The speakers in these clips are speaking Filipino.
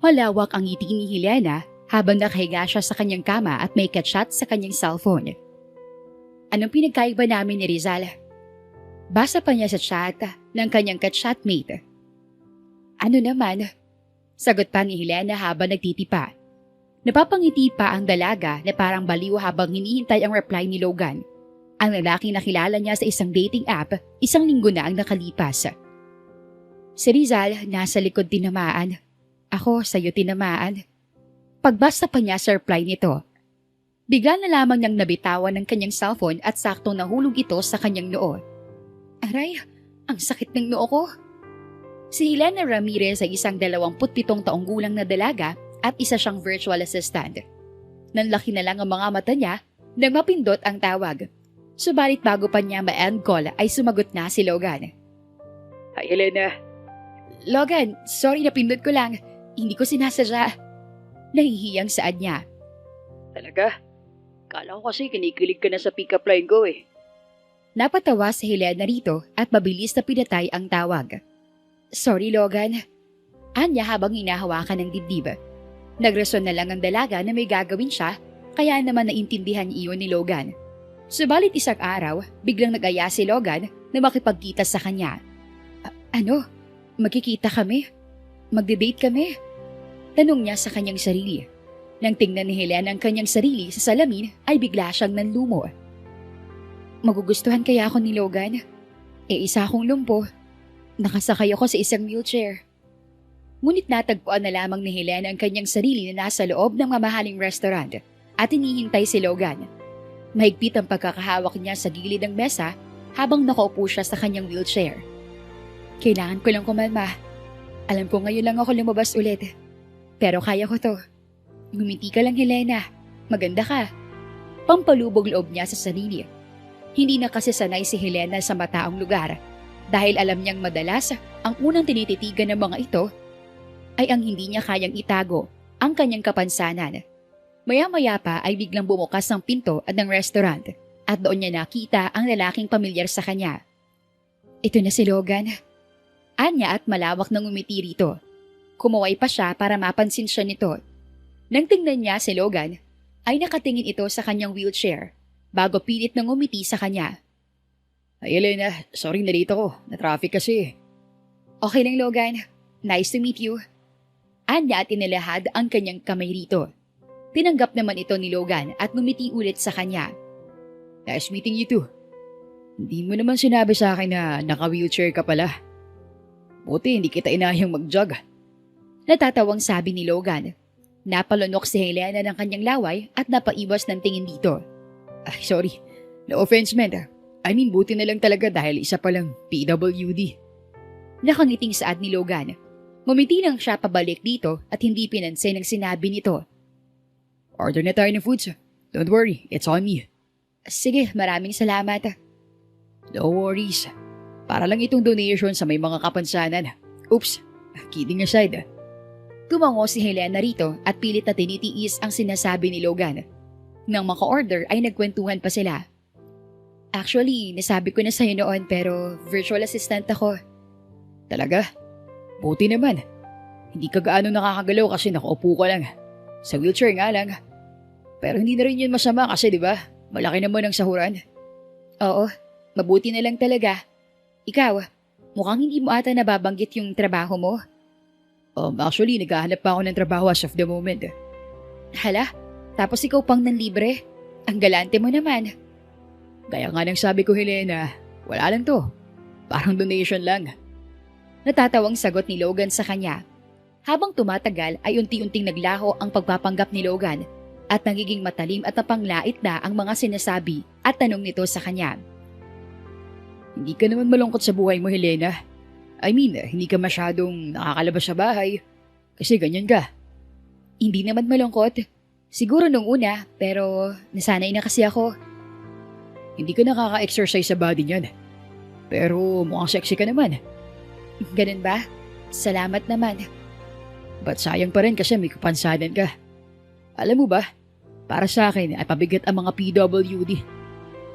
Malawak ang ngiti ni Helena habang nakahiga siya sa kanyang kama at may catchat sa kanyang cellphone. Anong pinagkaiba namin ni Rizal? Basa pa niya sa chat ng kanyang ka-chatmate. Ano naman? Sagot pa ni Helena habang nagtitipa. Napapangiti pa ang dalaga na parang baliw habang hinihintay ang reply ni Logan. Ang lalaking nakilala niya sa isang dating app 1 linggo na ang nakalipas. Si Rizal nasa likod tinamaan. Ako sa'yo tinamaan. Pagbasa pa niya sa reply nito, bigla na lamang niyang nabitawan ng kanyang cellphone at saktong nahulog ito sa kanyang noo. Aray, ang sakit ng noo ko. Si Helena Ramirez ay isang 27 taong gulang na dalaga at isa siyang virtual assistant. Nanlaki na lang ang mga mata niya nang mapindot ang tawag. Subalit bago pa niya ma-end call ay sumagot na si Logan. Hi Helena. Logan, sorry napindot ko lang. Hindi ko sinasadya. Nahihiyang saad niya. Talaga? Kala ko kasi kinikilig ka na sa pick-up line ko eh. Napatawa si Helena rito at mabilis na pinatay ang tawag. Sorry Logan. Anya habang hinahawakan ng dibdib. Nagreson na lang ang dalaga na may gagawin siya kaya naman naintindihan iyon ni Logan. Subalit isang araw, biglang nag-aya si Logan na makipagkita sa kanya. Ano? Magkikita kami? Magde-date kami? Tanong niya sa kanyang sarili. Nang tingnan ni Helena ang kanyang sarili sa salamin ay bigla siyang nanlumo. Magugustuhan kaya ako ni Logan? Isa akong lumpo. Nakasakay ako sa isang wheelchair. Ngunit natagpuan na lamang ni Helena ang kanyang sarili na nasa loob ng mamahaling restaurant at hinihintay si Logan. Mahigpit ang pagkakahawak niya sa gilid ng mesa habang nakaupo siya sa kanyang wheelchair. Kailangan ko lang kumalma. Alam ko ngayon lang ako lumabas ulit. Pero kaya ko to. Ngumiti ka lang Helena. Maganda ka. Pampalubog loob niya sa sarili. Hindi na kasi sanay si Helena sa mataong lugar dahil alam niyang madalas ang unang tinititigan ng mga ito ay ang hindi niya kayang itago ang kanyang kapansanan. Maya-maya pa ay biglang bumukas ang pinto at ng restaurant at doon niya nakita ang lalaking pamilyar sa kanya. Ito na si Logan. Anya at malawak ng umiti rito. Kumuway pa siya para mapansin siya nito. Nang tingnan niya si Logan, ay nakatingin ito sa kanyang wheelchair bago pilit nang umiti sa kanya. Ay Elena, sorry nalito ko. Na-traffic kasi. Okay lang Logan. Nice to meet you. Anya at inilahad ang kanyang kamay rito. Tinanggap naman ito ni Logan at ngumiti ulit sa kanya. Nice meeting you too. Hindi mo naman sinabi sa akin na naka-wheelchair ka pala. Buti hindi kita inahiyang mag-jog. Natatawang sabi ni Logan. Napalunok si Helena ng kanyang laway at napaiwas ng tingin dito. Ay sorry, no offense man. I mean buti na lang talaga dahil isa palang PWD. Nakangiting saad ni Logan. Ngumiti lang siya pabalik dito at hindi pinansin ang sinabi nito. Order na tayo ng foods. Don't worry, it's on me. Sige, maraming salamat. No worries. Para lang itong donation sa may mga kapansanan. Oops, kidding aside. Tumango si Helena rito at pilit na tinitiis ang sinasabi ni Logan. Nang maka-order ay nagkwentuhan pa sila. Actually, nasabi ko na sa'yo noon pero virtual assistant ako. Talaga? Buti naman. Hindi ka gaano nakakagalaw kasi nakaupo ka lang. Sa wheelchair nga lang. Pero hindi na rin yun masama kasi di ba? Malaki naman ang sahuran. Oo, mabuti na lang talaga. Ikaw, mukhang hindi mo ata nababanggit yung trabaho mo. Actually, naghahanap pa ako ng trabaho as of the moment. Hala, tapos ikaw pang nanlibre? Ang galante mo naman. Gaya nga ng sabi ko Helena, wala lang to. Parang donation lang. Natatawang sagot ni Logan sa kanya. Habang tumatagal ay unti-unting naglaho ang pagpapanggap ni Logan at nagiging matalim at napanglait na ang mga sinasabi at tanong nito sa kanya. Hindi ka naman malungkot sa buhay mo Helena. I mean, hindi ka masyadong nakakalabas sa bahay kasi ganyan ka. Hindi naman malungkot. Siguro nung una pero nasanay na kasi ako. Hindi ka nakaka-exercise sa body niyan. Pero mukhang sexy ka naman. Ganun ba? Salamat naman. Ba't sayang pa rin kasi may kapansanan ka. Alam mo ba, para sa akin ay pabigat ang mga PWD.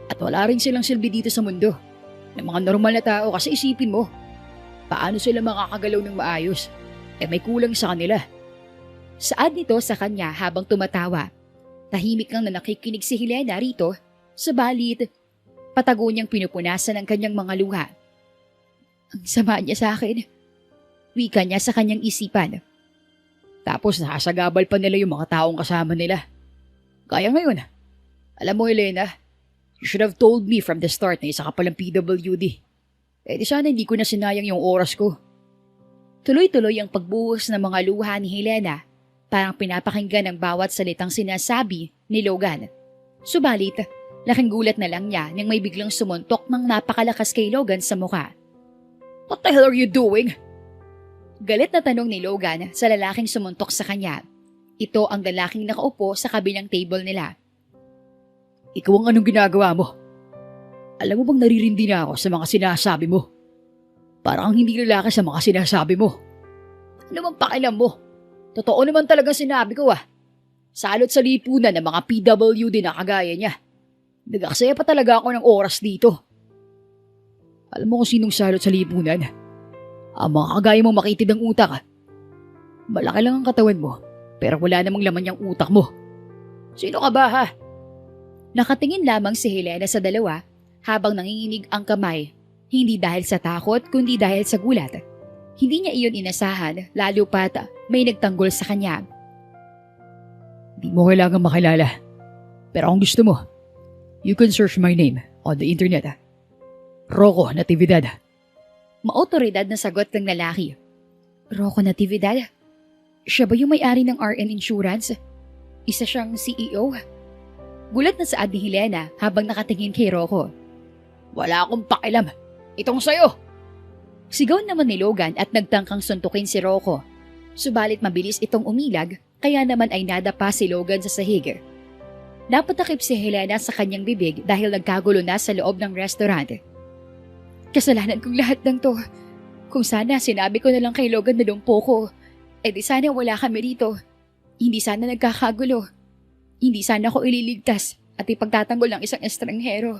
At wala rin silang silbi dito sa mundo. Ng mga normal na tao kasi isipin mo, paano sila makakagalaw ng maayos? May kulang sa kanila. Saad nito sa kanya habang tumatawa. Tahimik lang na nakikinig si Helena rito, subalit patago niyang pinupunasan ang kanyang mga luha. Ang sama niya sa akin. Wika niya sa kanyang isipan. Tapos nasasagabal pa nila yung mga taong kasama nila. Kaya ngayon, alam mo Helena, you should have told me from the start na isa ka palang PWD. Di sana hindi ko na sinayang yung oras ko. Tuloy-tuloy ang pagbuhos ng mga luha ni Helena, parang pinapakinggan ang bawat salitang sinasabi ni Logan. Subalit, laking gulat na lang niya nang may biglang sumuntok ng napakalakas kay Logan sa mukha. What the hell are you doing? Galit na tanong ni Logan sa lalaking sumuntok sa kanya. Ito ang lalaking nakaupo sa kabilang table nila. Ikaw ang anong ginagawa mo? Alam mo bang naririndi na ako sa mga sinasabi mo? Parang hindi lalaki sa mga sinasabi mo. Ano bang pakialam mo? Totoo naman talaga sinabi ko Salot sa lipunan ng mga PWD na kagaya niya. Nag-aksaya pa talaga ako ng oras dito. Alam mo kung sinong salot sa lipunan? Ang mga kagaya mong makitid ang utak. Malaki lang ang katawan mo, pero wala namang laman yung utak mo. Sino ka ba Nakatingin lamang si Helena sa dalawa habang nanginginig ang kamay. Hindi dahil sa takot, kundi dahil sa gulat. Hindi niya iyon inasahan, lalo pat may nagtanggol sa kanya. Di mo kailangan makilala. Pero kung gusto mo, you can search my name on the internet. Rocco Natividad. Maotoridad na sagot ng lalaki. Rocco Natividad? Siya ba yung may-ari ng RN Insurance? Isa siyang CEO? Gulat na saad ni Helena habang nakatingin kay Rocco. Wala akong pakialam. Itong sayo! Sigaw naman ni Logan at nagtangkang suntukin si Rocco. Subalit mabilis itong umilag, kaya naman ay nadapa si Logan sa sahig. Napatakip si Helena sa kanyang bibig dahil nagkagulo na sa loob ng restaurant. Kasalanan kong lahat ng to. Kung sana sinabi ko na lang kay Logan na lumpo ko, di sana wala kami rito. Hindi sana nagkakagulo. Hindi sana ako ililigtas at ipagtatanggol ng isang estranghero.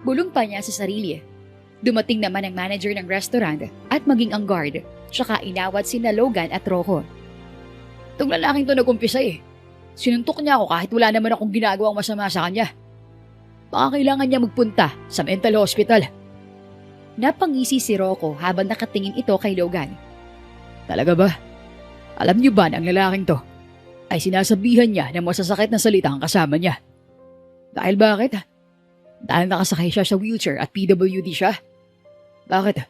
Bulong pa niya sa sarili. Dumating naman ang manager ng restaurant at maging ang guard, tsaka inawat sina Logan at Rocco. Itong lalaking to nag-umpisa Sinuntok niya ako kahit wala naman akong ginagawang masama sa kanya. Baka kailangan niya magpunta sa mental hospital. Napangisi si Rocco habang nakatingin ito kay Logan. Talaga ba? Alam niyo ba na ang lalaking to ay sinasabihan niya ng masasakit na salita ang kasama niya? Dahil bakit? Dahil nakasakay siya sa wheelchair at PWD siya? Bakit?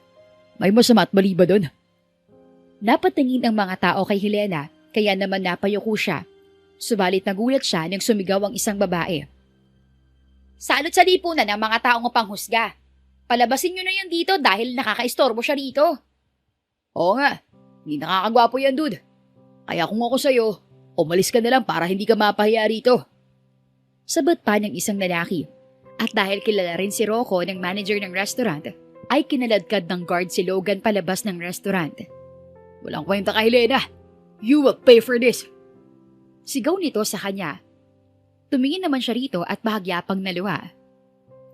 May masama at mali ba doon? Napatingin ang mga tao kay Helena kaya naman napayuko siya. Subalit nagulat siya nang sumigaw ang isang babae. Salot sa lipunan ng mga taong panghusga. Palabasin niyo na yan dito dahil nakakaistorbo siya rito. Oo nga, hindi nakakagwapo yan dude. Kaya kung ako sa'yo, umalis ka na lang para hindi ka mapahiya rito. Sabat pa ng isang lalaki. At dahil kilala rin si Rocco ng manager ng restaurant, ay kinaladkad ng guard si Logan palabas ng restaurant. Walang kwenta ka Helena. You will pay for this. Sigaw nito sa kanya. Tumingin naman siya rito at bahagyapang naluha.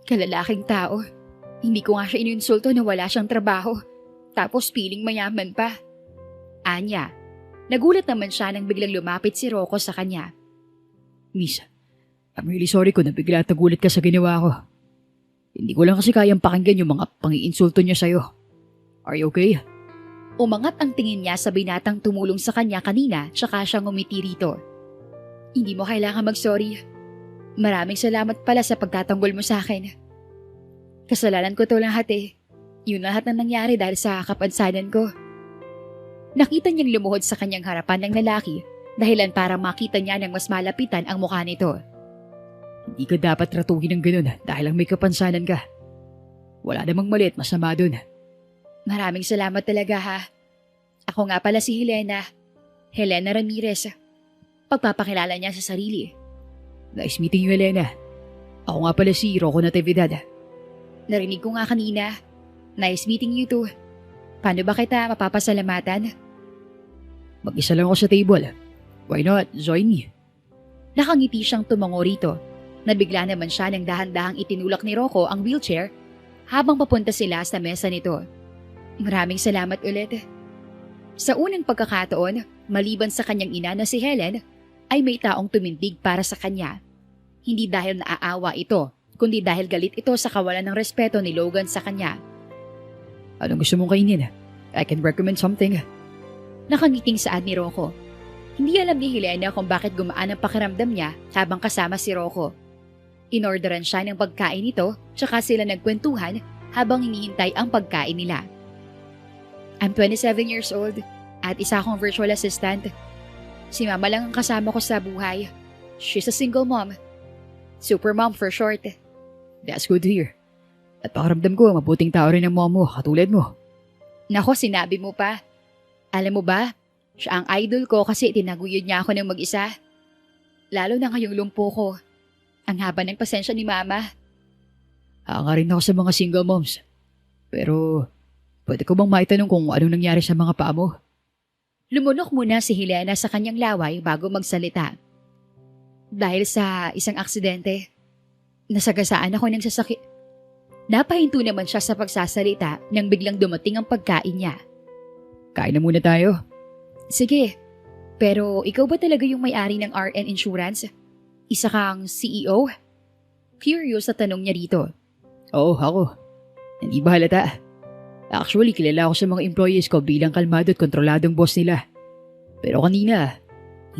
Kalalaking tao. Hindi ko nga siya ininsulto na wala siyang trabaho. Tapos piling mayaman pa. Anya. Nagulat naman siya nang biglang lumapit si Rocco sa kanya. Miss, I'm really sorry kung nabigla at nagulat ka sa ginawa ko. Hindi ko lang kasi kayang pakinggan yung mga pangiinsulto niya sa'yo. Are you okay? Umangat ang tingin niya sa binatang tumulong sa kanya kanina tsaka siya ngumiti rito. Hindi mo kailangan mag-sorry. Maraming salamat pala sa pagtatanggol mo sa akin. Kasalanan ko to lahat Yun lahat na nangyari dahil sa kapansanan ko. Nakita niyang lumuhod sa kanyang harapan ng lalaki dahilan para makita niya ng mas malapitan ang mukha nito. Hindi ka dapat tratuhin ng ganun dahil lang may kapansanan ka. Wala namang mali at masama dun. Maraming salamat talaga Ako nga pala si Helena. Helena Ramirez. Pagpapakilala niya sa sarili. Nice meeting you, Helena. Ako nga pala si Rocco Natividad. Narinig ko nga kanina. Nice meeting you too. Paano ba kita mapapasalamatan? Mag-isa lang ako sa table. Why not? Join me. Nakangiti siyang tumango rito. Nabigla naman siya nang dahan-dahang itinulak ni Rocco ang wheelchair habang papunta sila sa mesa nito. Maraming salamat ulit. Sa unang pagkakataon, maliban sa kanyang ina na si Helen, ay may taong tumindig para sa kanya. Hindi dahil naaawa ito, kundi dahil galit ito sa kawalan ng respeto ni Logan sa kanya. Anong gusto mong kainin? I can recommend something. Nakangiting saad ni Rocco. Hindi alam ni Helena kung bakit gumaan ang pakiramdam niya habang kasama si Rocco. Inorderan siya ng pagkain nito, tsaka sila nagkwentuhan habang hinihintay ang pagkain nila. I'm 27 years old at isa akong virtual assistant. Si Mama lang ang kasama ko sa buhay. She's a single mom. Super mom for short. That's good to hear. At pakiramdam ko, mabuting tao rin ang mom mo, katulad mo. Nako, sinabi mo pa. Alam mo ba, siya ang idol ko kasi tinaguyod niya ako ng mag-isa. Lalo na ngayong lumpo ko. Ang haba ng pasensya ni Mama. Hanga rin ako sa mga single moms. Pero, pwede ko bang maitanong kung anong nangyari sa mga paa mo? Lumunok muna si Helena sa kanyang laway bago magsalita. Dahil sa isang aksidente, nasagasaan ako ng sasakit. Napahinto naman siya sa pagsasalita nang biglang dumating ang pagkain niya. Kain na muna tayo. Sige, pero ikaw ba talaga yung may-ari ng RN Insurance? Isa kang CEO? Curious sa tanong niya rito. Oo, ako. Hindi ba halata? Actually, kilala ako sa mga employees ko bilang kalmado at kontroladong boss nila. Pero kanina,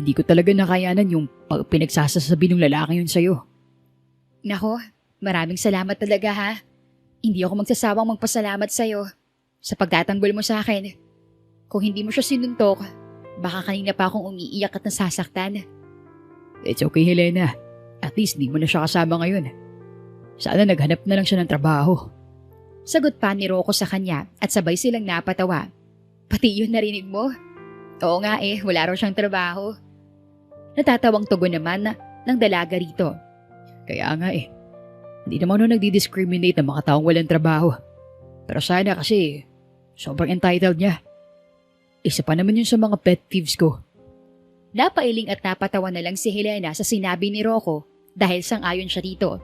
hindi ko talaga nakayanan yung pinagsasasabi ng lalaki yun sa'yo. Nako, maraming salamat talaga ha. Hindi ako magsasawang magpasalamat sa'yo sa pagtatanggol mo sa akin. Kung hindi mo siya sinuntok, baka kanina pa akong umiiyak at nasasaktan. It's okay, Helena. At least di mo na siya kasama ngayon. Sana naghanap na lang siya ng trabaho. Sagot pa ni Rocco sa kanya at sabay silang napatawa. Pati yun narinig mo? Oo nga wala raw siyang trabaho. Natatawang tugon naman ng dalaga rito. Kaya nga hindi naman nagdi-discriminate ng mga taong walang trabaho. Pero sana kasi sobrang entitled niya. Isa pa naman yun sa mga pet peeves ko. Napailing at napatawa na lang si Helena sa sinabi ni Rocco dahil sang-ayon siya dito.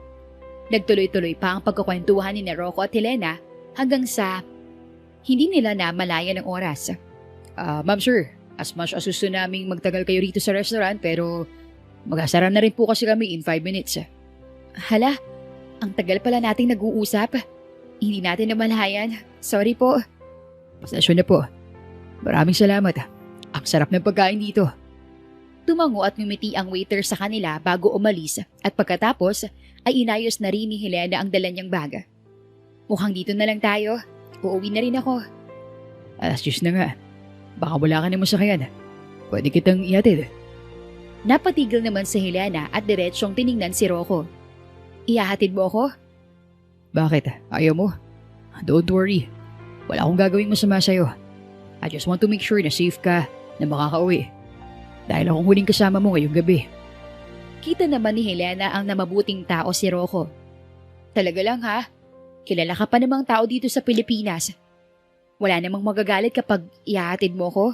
Nagtuloy-tuloy pa ang pagkukwentuhan ni Rocco at Helena hanggang sa hindi nila na malaya ng oras. Ma'am sir, as much as gusto naming magtagal kayo rito sa restaurant pero magsasara na rin po kasi kami in 5 minutes. Hala, ang tagal pala nating nag-uusap. Hindi natin namalayan. Sorry po. Pasensya na po. Maraming salamat. Ang sarap ng pagkain dito. Tumango at ngumiti ang waiter sa kanila bago umalis at pagkatapos ay inayos na rin ni Helena ang dala niyang bag. Mukhang dito na lang tayo. Uuwi na rin ako. Alas 10 na nga. Baka wala ka na masakyan. Pwede kitang ihatid. Napatigil naman si Helena at diretsyong tiningnan si Rocco. Ihahatid mo ako? Bakit? Ayaw mo? Don't worry. Wala akong gagawing masama sa'yo. I just want to make sure na safe ka na makakauwi. Dahil akong huling kasama mo ngayong gabi. Kita naman ni Helena ang namabuting tao si Rocco. Talaga lang ha? Kilala ka pa namang tao dito sa Pilipinas. Wala namang magagalit kapag ihahatid mo ko?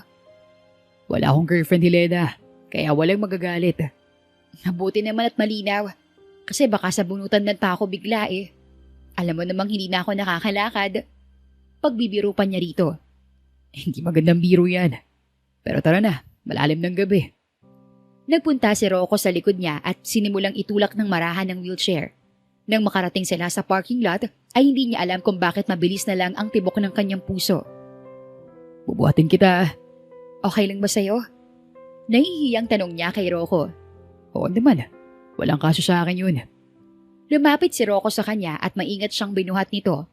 Wala akong girlfriend, Helena. Kaya walang magagalit. Mabuti naman at malinaw. Kasi baka sabunutan lang pa ako bigla Alam mo namang hindi na ako nakakalakad. Pagbibiro pa niya rito. Hindi magandang biro yan. Pero tara na, malalim ng gabi. Nagpunta si Rocco sa likod niya at sinimulang itulak ng marahan ng wheelchair. Nang makarating sila sa parking lot, ay hindi niya alam kung bakit mabilis na lang ang tibok ng kanyang puso. Bubuhatin kita. Okay lang ba sa'yo? Nahihiyang tanong niya kay Rocco. Oo naman, walang kaso sa akin yun. Lumapit si Rocco sa kanya at maingat siyang binuhat nito.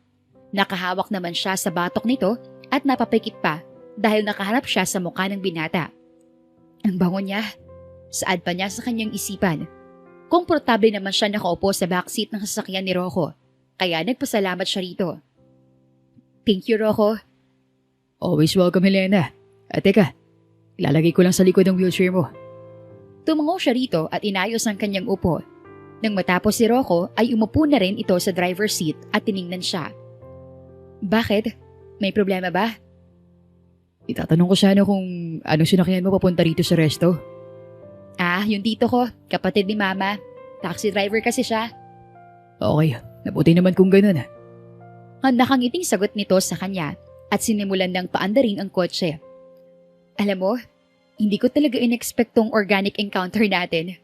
Nakahawak naman siya sa batok nito at napapikit pa dahil nakaharap siya sa mukha ng binata. Ang bango niya. Saad pa niya sa kanyang isipan. Komportable naman siya nakaupo sa backseat ng sasakyan ni Rocco, kaya nagpasalamat siya rito. Thank you, Rocco. Always welcome, Helena. At teka, ilalagay ko lang sa likod ng wheelchair mo. Tumango siya rito at inayos ang kanyang upo. Nang matapos si Rocco ay umupo na rin ito sa driver's seat at tiningnan siya. Bakit? May problema ba? Itatanong ko sana kung anong sinakyan mo papunta rito sa resto. Yung tito ko, kapatid ni Mama. Taxi driver kasi siya. Okay, nabuti naman kung ganun. Ang nakangiting sagot nito sa kanya at sinimulan ng paandarin ang kotse. Alam mo, Hindi ko talaga in-expect tong organic encounter natin.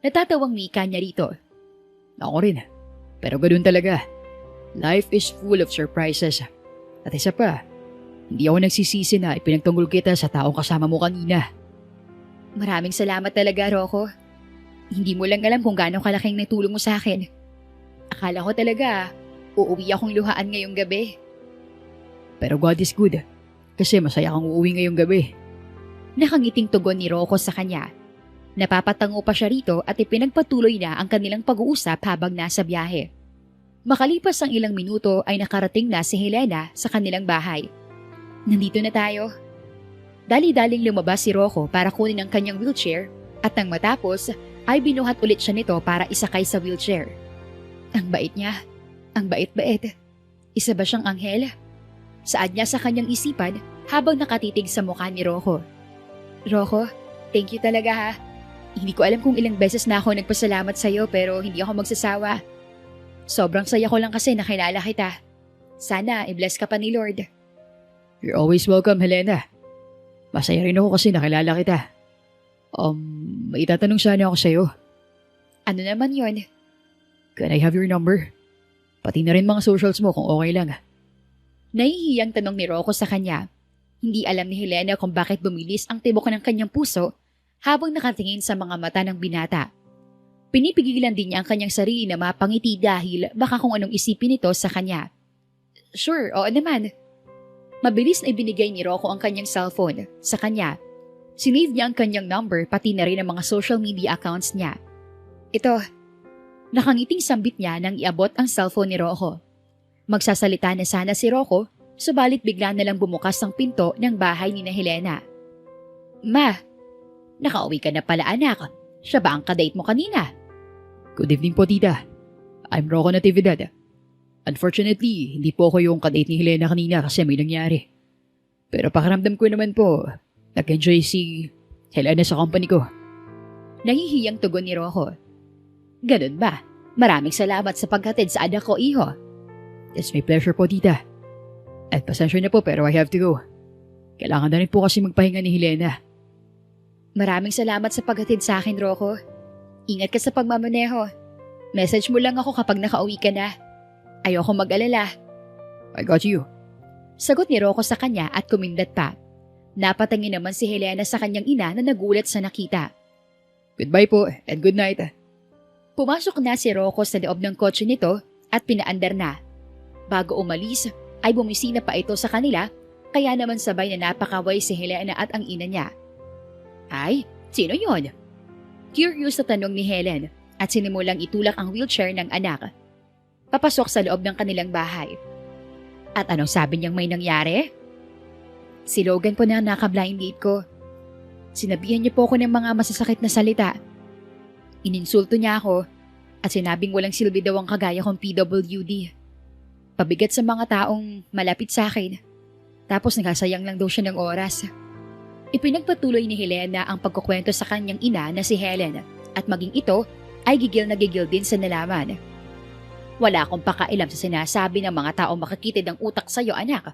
Natatawang wika niya rito. Ako rin. Pero ganoon talaga. Life is full of surprises. At isa pa, hindi ako nagsisisi na ipinagtanggol kita sa taong kasama mo kanina. Maraming salamat talaga, Rocco. Hindi mo lang alam kung gaano kalaking natulong mo sa akin. Akala ko talaga, uuwi akong luhaan ngayong gabi. Pero God is good. Kasi masaya kang uuwi ngayong gabi. Nakangiting tugon ni Rocco sa kanya. Napapatango pa siya rito at ipinagpatuloy na ang kanilang pag-uusap habang nasa biyahe. Makalipas ang ilang minuto ay nakarating na si Helena sa kanilang bahay. Nandito na tayo. Dali-daling lumabas si Rocco para kunin ang kanyang wheelchair at nang matapos ay binuhat ulit siya nito para isakay sa wheelchair. Ang bait niya. Ang bait-bait. Isa ba siyang anghel? Saad niya sa kanyang isipan habang nakatitig sa mukha ni Rocco. Rocco, thank you talaga ha. Hindi ko alam kung ilang beses na ako nagpasalamat sa'yo pero hindi ako magsasawa. Sobrang saya ko lang kasi nakilala kita. Sana i-bless ka pa ni Lord. You're always welcome, Helena. Masaya rin ako kasi nakilala kita. May itatanong sana ako sa'yo. Ano naman yon? Can I have your number? Pati na rin mga socials mo kung okay lang. Nahihiyang tanong ni Rocco sa kanya. Hindi alam ni Helena kung bakit bumilis ang tibok ng kanyang puso habang nakatingin sa mga mata ng binata. Pinipigilan din niya ang kanyang sarili na mapangiti dahil baka kung anong isipin nito sa kanya. Sure, oo naman. Mabilis na ibinigay ni Rocco ang kanyang cellphone sa kanya. Sinave niya ang kanyang number pati na rin ang mga social media accounts niya. Ito, nakangiting sambit niya nang iabot ang cellphone ni Rocco. Magsasalita na sana si Rocco, subalit bigla na lang bumukas ang pinto ng bahay ni Helena. Ma, nakauwi ka na pala anak. Siya ba ang kadate mo kanina? Good evening po, tita. I'm Rocco Natividad. Unfortunately, hindi po ako yung kadate ni Helena kanina kasi may nangyari. Pero pakiramdam ko naman po, nag-enjoy si Helena sa company ko. Nahihiyang tugon ni Rocco. Ganun ba? Maraming salamat sa paghatid sa anak ko, iho. It's my pleasure po, tita. At pasensya na po pero I have to go. Kailangan na rin po kasi magpahinga ni Helena. Maraming salamat sa paghatid sa akin, Rocco. Ingat ka sa pagmamaneho. Message mo lang ako kapag nakauwi ka na. Ayoko mag-alala. I got you. Sagot ni Rocco sa kanya at kumindat pa. Napatangin naman si Helena sa kanyang ina na nagulat sa nakita. Goodbye po and good night. Pumasok na si Rocco sa loob ng kotse nito at pinaandar na. Bago umalis, ay bumisina pa ito sa kanila kaya naman sabay na napakaway si Helena at ang ina niya. Ay, sino yon? Curious na tanong ni Helen at sinimulang itulak ang wheelchair ng anak. Papasok sa loob ng kanilang bahay. At anong sabi niyang may nangyari? Si Logan po na naka-blind date ko. Sinabihan niya po ako ng mga masasakit na salita. Ininsulto niya ako at sinabing walang silbi daw ang kagaya kong PWD. Pabigat sa mga taong malapit sa akin. Tapos nagsasayang lang daw siya ng oras. Ipinagpatuloy ni Helena ang pagkukwento sa kanyang ina na si Helen at maging ito ay gigil na gigil din sa nalaman. Wala akong pakailam sa sinasabi ng mga taong makakitid ng utak sa'yo, anak.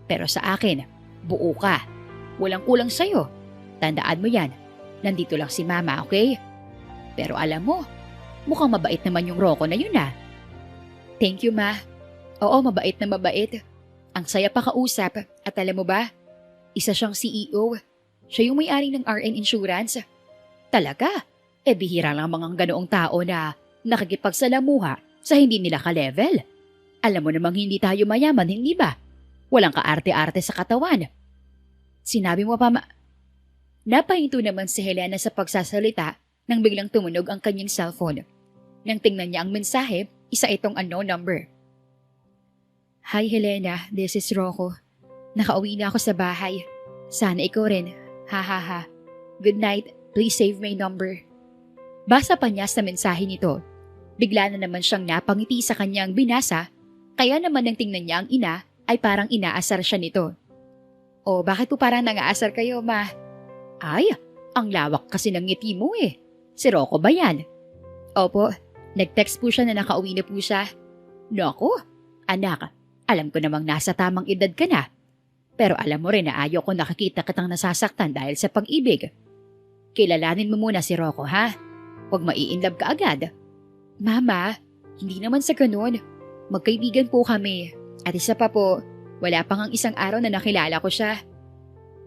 Pero sa akin, buo ka. Walang kulang sa'yo. Tandaan mo yan. Nandito lang si Mama, okay? Pero alam mo, mukhang mabait naman yung Rocco na yun ah. Thank you, Ma. Oo, mabait na mabait. Ang saya pa kausap at alam mo ba, isa siyang CEO. Siya yung may-ari ng RN Insurance. Talaga? Bihira lang mga ganoong tao na nakikipagsalamuha sa hindi nila ka-level. Alam mo namang hindi tayo mayaman, hindi ba? Walang kaarte-arte sa katawan. Sinabi mo pa Napahinto naman si Helena sa pagsasalita nang biglang tumunog ang kanyang cellphone. Nang tingnan niya ang mensahe, isa itong unknown number. Hi Helena, this is Rocco. Nakauwi na ako sa bahay. Sana ikaw rin. Ha ha ha. Good night. Please save my number. Basa pa niya sa mensahe nito. Bigla na naman siyang napangiti sa kanyang binasa, kaya naman nang tingnan niya ang ina ay parang inaasar siya nito. O bakit po parang nangaasar kayo, Ma? Ay, ang lawak kasi ng ngiti mo eh. Si Rocco ba yan? Opo, nag-text po siya na nakauwi na po siya. Naku, anak, alam ko namang nasa tamang edad ka na. Pero alam mo rin na ayaw ko nakikita kitang nasasaktan dahil sa pag-ibig. Kilalanin mo muna si Rocco, ha? Huwag mai-inlove ka agad. Mama, hindi naman sa ganun. Magkaibigan po kami. At isa pa po, wala pang ang isang araw na nakilala ko siya.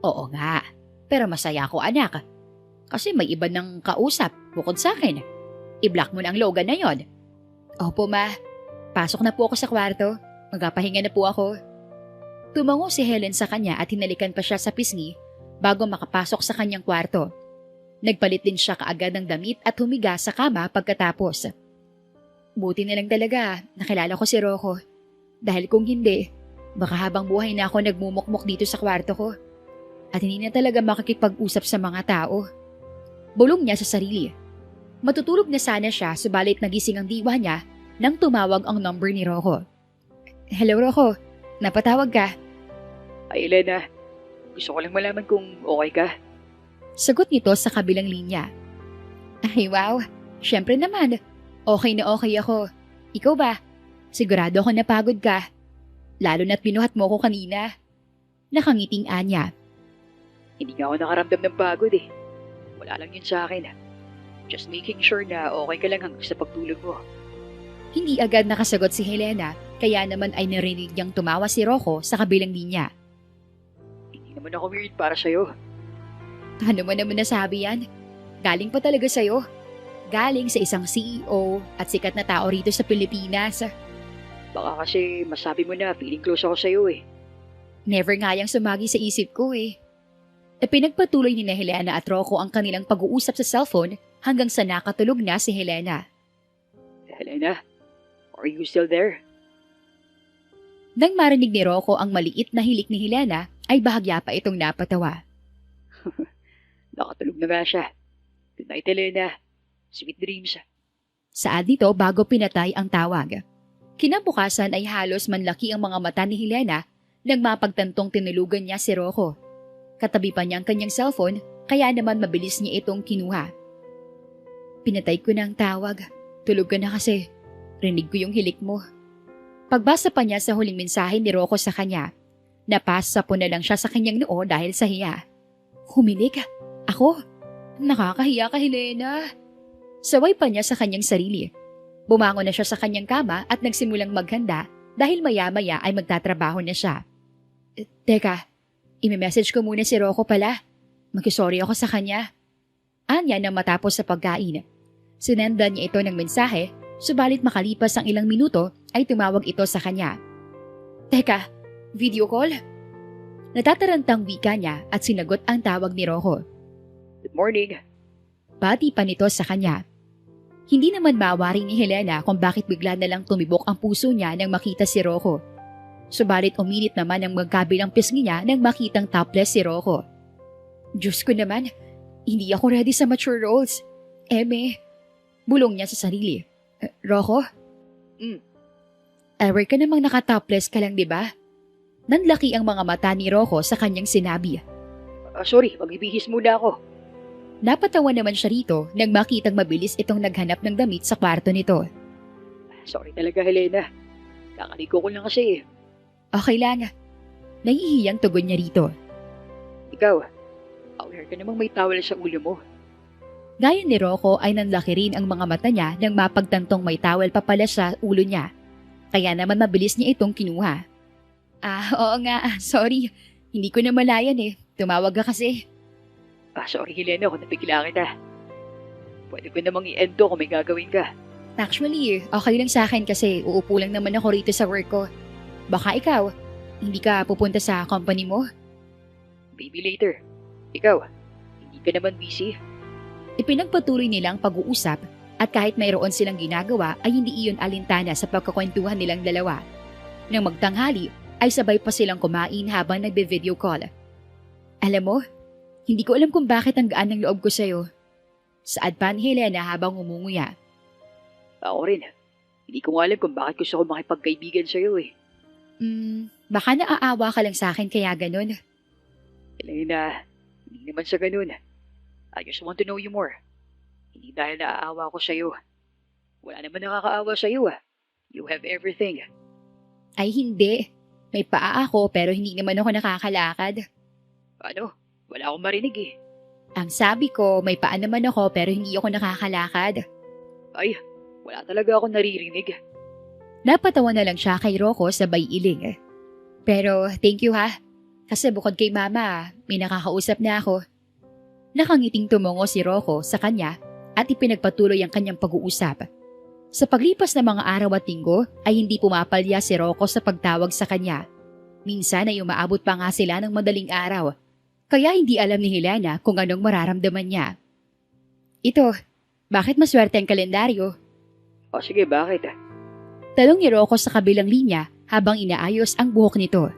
Oo nga, pero masaya ako anak. Kasi may iba ng kausap bukod sa akin. I-block mo na ang Logan na yon. Opo ma, pasok na po ako sa kwarto. Magpapahinga na po ako. Tumango si Helen sa kanya at hinalikan pa siya sa pisngi bago makapasok sa kanyang kwarto. Nagpalit din siya kaagad ng damit at humiga sa kama pagkatapos. Buti na lang talaga, nakilala ko si Rocco. Dahil kung hindi, baka habang buhay na ako nagmumukmok dito sa kwarto ko. At hindi na talaga makikipag-usap sa mga tao. Bulong niya sa sarili. Matutulog na sana siya subalit nagising ang diwa niya nang tumawag ang number ni Rocco. Hello Rocco, napatawag ka. Ay Elena, gusto ko lang malaman kung okay ka. Sagot nito sa kabilang linya. Ay wow, syempre naman. Okay na okay ako. Ikaw ba? Sigurado ako napagod ka. Lalo na't binuhat mo ko kanina. Nakangiting anya. Hindi nga ako nakaramdam ng pagod eh. Wala lang yun sa akin. Just making sure na okay ka lang hanggang sa pagtulog mo. Hindi agad nakasagot si Helena, kaya naman ay narinig niyang tumawa si Rocco sa kabilang linya. Hindi naman ako weird para sa'yo. Ano mo naman nasabi yan? Galing pa talaga sa'yo. Galing sa isang CEO at sikat na tao rito sa Pilipinas. Baka kasi masabi mo na feeling close ako sa'yo eh. Never nga yang sumagi sa isip ko eh. Pinagpatuloy ni Helena at Rocco ang kanilang pag-uusap sa cellphone hanggang sa nakatulog na si Helena. Helena, are you still there? Nang marinig ni Rocco ang maliit na hilik ni Helena, ay bahagya pa itong napatawa. Nakatulog na nga siya. Good night, Helena. Sweet dreams. Saad nito bago pinatay ang tawag. Kinabukasan ay halos manlaki ang mga mata ni Helena nang mapagtantong tinulugan niya si Rocco. Katabi pa niya ang kanyang cellphone, kaya naman mabilis niya itong kinuha. Pinatay ko na ang tawag. Tulog ka na kasi. Rinig ko yung hilik mo. Pagbasa pa niya sa huling mensahe ni Rocco sa kanya, napasa po na lang siya sa kanyang noo dahil sa hiya. Humilik? Ako? Nakakahiya ka, Helena. Saway pa niya sa kanyang sarili. Bumangon na siya sa kanyang kama at nagsimulang maghanda dahil maya-maya ay magtatrabaho na siya. Teka, ime-message ko muna si Rocco pala. Mag-sorry ako sa kanya. Anya nang matapos sa pagkain. Sinendan niya ito ng mensahe, subalit makalipas ang ilang minuto ay tumawag ito sa kanya. Teka, video call? Natatarantang wika niya at sinagot ang tawag ni Rocco. Good morning. Bati pa nito sa kanya. Hindi naman mawari ni Helena kung bakit bigla na lang tumibok ang puso niya nang makita si Rocco. Subalit uminit naman ang magkabilang pisngi niya nang makitang topless si Rocco. Diyos ko naman, hindi ako ready sa mature roles. Bulong niya sa sarili. Rocco? Ever ka namang nakatopless ka lang, di ba? Nanlaki ang mga mata ni Rocco sa kanyang sinabi. Sorry, magbibihis muna ako. Napatawa naman siya rito nang makitang mabilis itong naghanap ng damit sa kwarto nito. Sorry talaga, Helena. Kakaliko ko lang kasi eh. Okay lang. Nahihiyang tugon niya rito. Ikaw, aware ka namang may towel sa ulo mo. Gaya ni Rocco ay nanlaki rin ang mga mata niya nang mapagtantong may towel pa pala sa ulo niya. Kaya naman mabilis niya itong kinuha. Oo nga, sorry. Hindi ko na malayan eh. Tumawag ka kasi. Sorry Helena kung napigla kita. Pwede ko namang i-end to kung may gagawin ka. Actually, okay lang sa akin kasi uupo lang naman ako rito sa work ko. Baka ikaw, hindi ka pupunta sa company mo? Maybe later. Ikaw, hindi ka naman busy? Ipinagpatuloy nilang pag-uusap at kahit mayroon silang ginagawa ay hindi iyon alintana sa pagkakwentuhan nilang dalawa. Nang magtanghali ay sabay pa silang kumain habang nagbe-video call. Alam mo, hindi ko alam kung bakit ang gaan ng loob ko sa'yo. Saad pa ni Helena habang umunguya. Ako rin. Hindi ko nga alam kung bakit gusto ko makipagkaibigan sa'yo eh. Baka naaawa ka lang sa akin kaya ganun. Helena, hindi naman sa ganun. I just want to know you more. Hindi dahil naaawa ko sa'yo. Wala naman nakakaawa sa'yo ah. You have everything. Ay hindi. May paa ako pero hindi naman ako nakakalakad. Ano? Wala akong marinig eh. Ang sabi ko, may paa naman ako pero hindi ako nakakalakad. Ay, wala talaga akong naririnig. Napatawa na lang siya kay Rocco sabay iling. Pero thank you ha. Kasi bukod kay Mama, may nakakausap na ako. Nakangiting tumungo si Rocco sa kanya at ipinagpatuloy ang kanyang pag-uusap. Sa paglipas ng mga araw at linggo ay hindi pumapalya si Rocco sa pagtawag sa kanya. Minsan ay umaabot pa nga sila ng madaling araw. Kaya hindi alam ni Helena kung anong mararamdaman niya. Ito, bakit maswerte ang kalendaryo? O sige, bakit? Tanong ni Rocco sa kabilang linya habang inaayos ang buhok nito.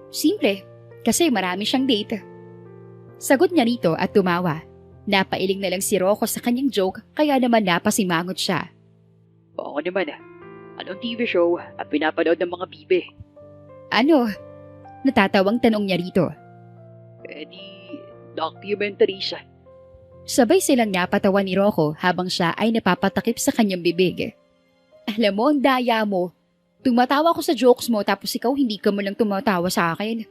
Simple, kasi marami siyang date. Sagot niya rito at tumawa. Napailing na lang si Rocco sa kanyang joke kaya naman napasimangot siya. Oo naman. Anong TV show at pinapanood ng mga bibe? Ano? Natatawang tanong niya rito. Di documentaries. Sabay silang napatawa ni Rocco habang siya ay napapatakip sa kanyang bibig. Alam mo, ang daya mo. Tumatawa ko sa jokes mo tapos ikaw hindi ka mo lang tumatawa sa akin.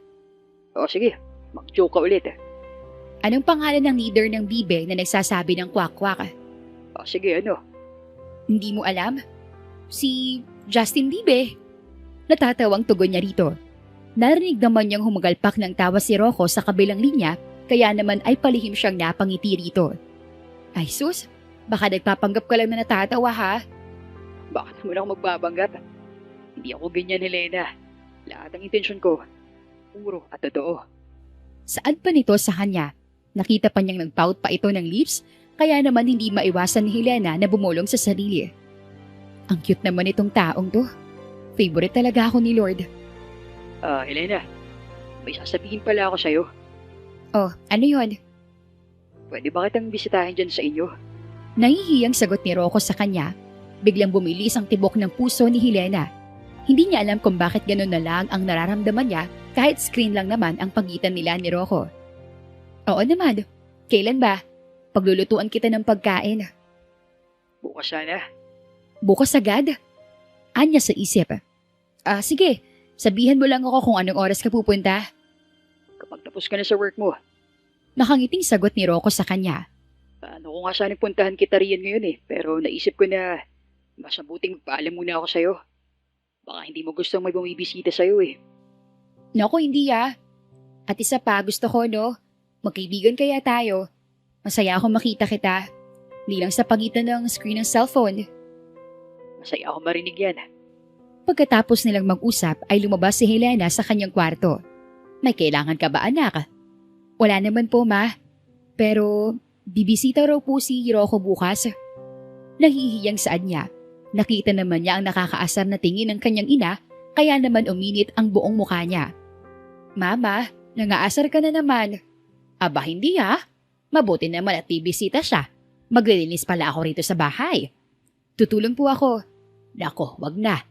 O sige, mag-joke ka ulit. Anong pangalan ng leader ng bibe na nagsasabi ng kwak-kwak? O sige, ano? Hindi mo alam? Si Justin Bieber. Natatawang tugon niya rito. Narinig naman niyang humagalpak ng tawa si Rocco sa kabilang linya kaya naman ay palihim siyang napangiti rito. Ay sus, baka nagpapanggap ka lang na natatawa ha? Bakit naman ako magbabanggap? Hindi ako ganyan, Helena. Lahat ng intensyon ko, puro at totoo. Saan pa nito sa kanya? Nakita pa niyang nagpout pa ito ng lips kaya naman hindi maiwasan ni Helena na bumulong sa sarili. Ang cute naman itong taong to. Favorite talaga ako ni Lord. Helena, may sasabihin pala ako sa'yo. Oh, ano yon? Pwede ba kitang bisitahin dyan sa inyo? Nahihiyang sagot ni Rocco sa kanya. Biglang bumilis ang tibok ng puso ni Helena. Hindi niya alam kung bakit ganun na lang ang nararamdaman niya kahit screen lang naman ang pagitan nila ni Rocco. Oo naman. Kailan ba? Paglulutuan kita ng pagkain. Bukas sana. Bukas agad? Anya sa isip. Sige. Sabihan mo lang ako kung anong oras ka pupunta. Kapag tapos ka na sa work mo. Nakangiting sagot ni Rocco sa kanya. Ano ko nga sana puntahan kita riyan ngayon eh. Pero naisip ko na mas mabuting magpaalam muna ako sa'yo. Baka hindi mo gustong may bumibisita sa'yo eh. Naku, hindi ah. At isa pa, gusto ko no, magkaibigan kaya tayo. Masaya akong makita kita. Hindi lang sa pagitan ng screen ng cellphone. Masaya ako marinig yan. Pagkatapos nilang mag-usap ay lumabas si Helena sa kanyang kwarto. May kailangan ka ba anak? Wala naman po ma. Pero bibisita raw po si Rocco bukas. Nahihiyang saan niya. Nakita naman niya ang nakakaasar na tingin ng kanyang ina kaya naman uminit ang buong mukha niya. Mama, nangaasar ka na naman. Aba hindi ha. Mabuti naman at bibisita siya. Maglilinis pala ako rito sa bahay. Tutulong po ako. Nako, wag na.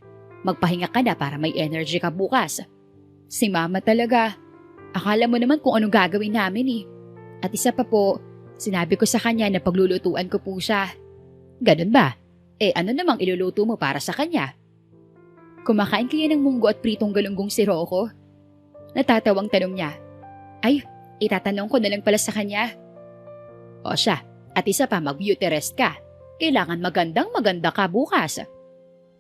Magpahinga ka na para may energy ka bukas. Si Mama talaga. Akala mo naman kung anong gagawin namin eh. At isa pa po, sinabi ko sa kanya na paglulutuan ko po siya. Ganun ba? Ano namang iluluto mo para sa kanya? Kumakain kaya ng munggo at pritong galunggong si Rocco? Natatawang tanong niya. Ay, itatanong ko na lang pala sa kanya. O siya, at isa pa mag-beauty rest ka. Kailangan maganda ka bukas.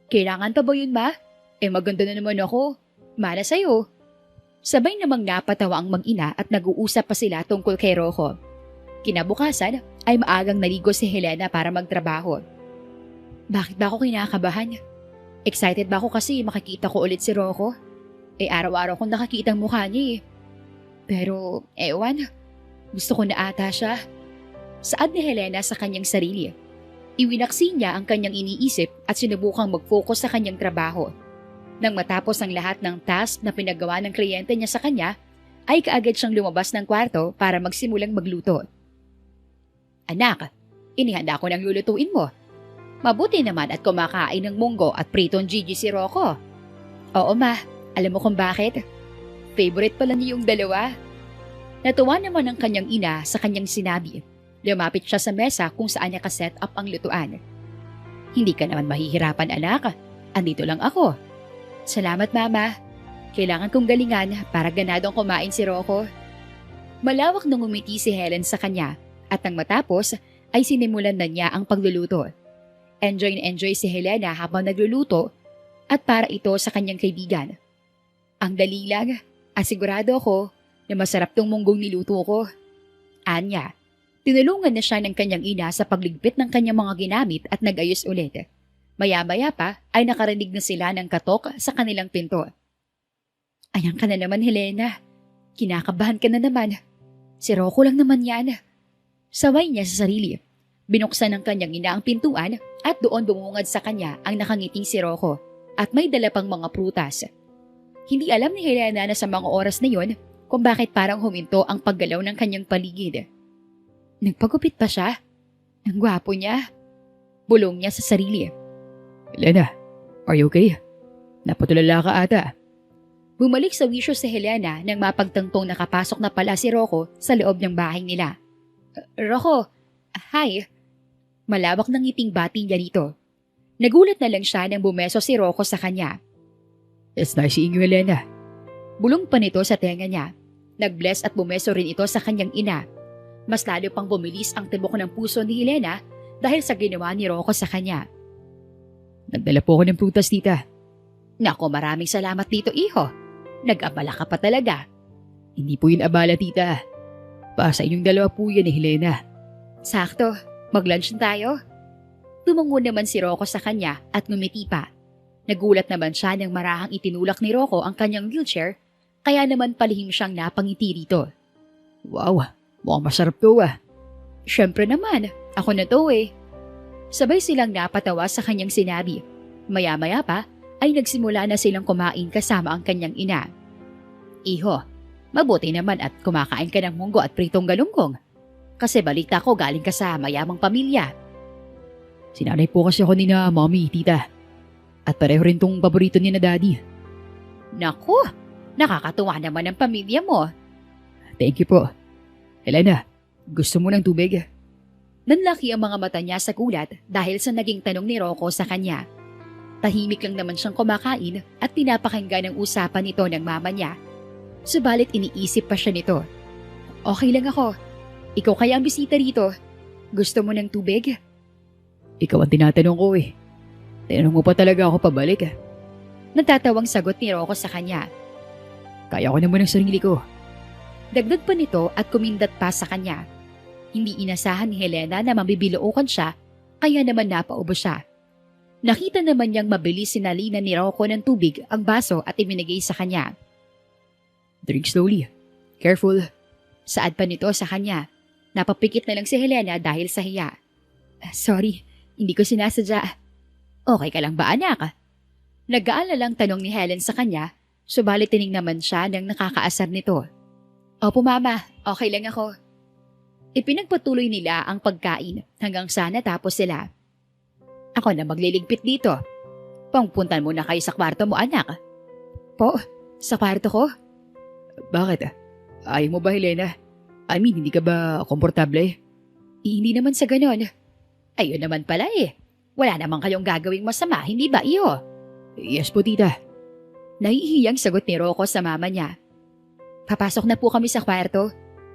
Kailangan pa ba yun ma? Maganda na naman ako. Mana sa'yo. Sabay namang napatawa ang mag-ina at nag-uusap pa sila tungkol kay Rocco. Kinabukasan ay maagang naligo si Helena para magtrabaho. Bakit ba ako kinakabahan? Excited ba ako kasi makikita ko ulit si Rocco? Araw-araw kong nakakita ang mukha niya eh. Pero, ewan, gusto ko na ata siya. Saad ni Helena sa kanyang sarili. Iwinaksi niya ang kanyang iniisip at sinubukang mag-focus sa kanyang trabaho. Nang matapos ang lahat ng task na pinagawa ng kliyente niya sa kanya, ay kaagad siyang lumabas ng kwarto para magsimulang magluto. Anak, inihanda ko ng lulutuin mo. Mabuti naman at kumakain ng munggo at pritong Gigi si Rocco. Oo ma, alam mo kung bakit? Favorite pala niya yung dalawa. Natuwa naman ang kanyang ina sa kanyang sinabi. Lumapit siya sa mesa kung saan niya ka-set up ang lutuan. Hindi ka naman mahihirapan anak. Andito lang ako. Salamat mama. Kailangan kong galingan para ganadong kumain si Rocco. Malawak nang umiti si Helen sa kanya at nang matapos ay sinimulan na niya ang pagluluto. Enjoy na enjoy si Helena habang nagluluto at para ito sa kanyang kaibigan. Ang dali lang, asigurado ako na masarap tong munggong niluto ko. Anya, tinulungan na siya ng kanyang ina sa pagligpit ng kanyang mga ginamit at nag-ayos ulit. Maya-maya pa ay nakarinig na sila ng katok sa kanilang pinto. Ayan ka na naman, Helena. Kinakabahan ka na naman. Si Rocco lang naman yan. Saway niya sa sarili. Binuksan ng kanyang ina ang pintuan at doon bumungad sa kanya ang nakangiting si Rocco at may dala pang mga prutas. Hindi alam ni Helena na sa mga oras na yon kung bakit parang huminto ang paggalaw ng kanyang paligid. Nagpagupit pa siya. Ang gwapo niya. Bulong niya sa sarili. Helena, are you okay? Napatulala ka ata. Bumalik sa wisyo si Helena nang mapagtantong nakapasok na pala si Rocco sa loob ng bahay nila. Rocco, hi. Malawak ng ngiting bati niya dito. Nagulat na lang siya nang bumeso si Rocco sa kanya. It's nice seeing you, Helena. Bulong pa nito sa tenga niya. Nag-bless at bumeso rin ito sa kanyang ina. Mas lalo pang bumilis ang tibok ng puso ni Helena dahil sa ginawa ni Rocco sa kanya. Nagdala po ako ng prutas, tita. Nako, maraming salamat dito, iho. Nag-abala ka pa talaga. Hindi po yun abala, tita. Para sa inyong dalawa po yan, Helena. Sakto, mag-lunch na tayo. Tumungo naman si Rocco sa kanya at ngumiti pa. Nagulat naman siya nang marahang itinulak ni Rocco ang kanyang wheelchair, kaya naman palihim siyang napangiti rito. Wow, mukhang masarap to ah. Siyempre naman, ako na to eh. Sabay silang napatawa sa kanyang sinabi. Maya-maya pa ay nagsimula na silang kumain kasama ang kanyang ina. Iho, mabuti naman at kumakain ka ng munggo at pritong galunggong. Kasi balita ko galing ka sa mayamang pamilya. Sinanay po kasi ako ni na mommy, tita. At pareho rin tong paborito ni na daddy. Naku, nakakatuwa naman ang pamilya mo. Thank you po. Helena, gusto mo ng tubig? Nanlaki ang mga mata niya sa gulat dahil sa naging tanong ni Rocco sa kanya. Tahimik lang naman siyang kumakain at pinapakinggan ang usapan nito ng mama niya. Subalit iniisip pa siya nito. Okay lang ako. Ikaw kaya ang bisita rito. Gusto mo ng tubig? Ikaw ang tinatanong ko eh. Tinanong mo pa talaga ako pabalik. Natatawang sagot ni Rocco sa kanya. Kaya ko naman ang sarili ko. Dagdag pa nito at kumindat pa sa kanya. Hindi inasahan ni Helena na mabibilookan siya, kaya naman napaubos siya. Nakita naman niyang mabilis sinalina ni Rocco ng tubig ang baso at iminigay sa kanya. Drink slowly. Careful. Saad pa nito sa kanya. Napapikit na lang si Helena dahil sa hiya. Sorry, hindi ko sinasadya. Okay ka lang ba, anak? Nag-aalalang tanong ni Helen sa kanya, subalit tining naman siya nang nakakaasar nito. Opo mama, okay lang ako. Ipinagpatuloy nila ang pagkain hanggang sa natapos sila. Ako na magliligpit dito. Pangpuntan mo na kayo sa kwarto mo, anak. Po, sa kwarto ko? Bakit? Ayaw mo ba, Helena? I mean, hindi ka ba komportable? Hindi naman sa ganon. Ayun naman pala eh. Wala naman kayong gagawing masama, hindi ba iyo? Yes po, tita. Nahihiyang sagot ni Rocco sa mama niya. Papasok na po kami sa kwarto.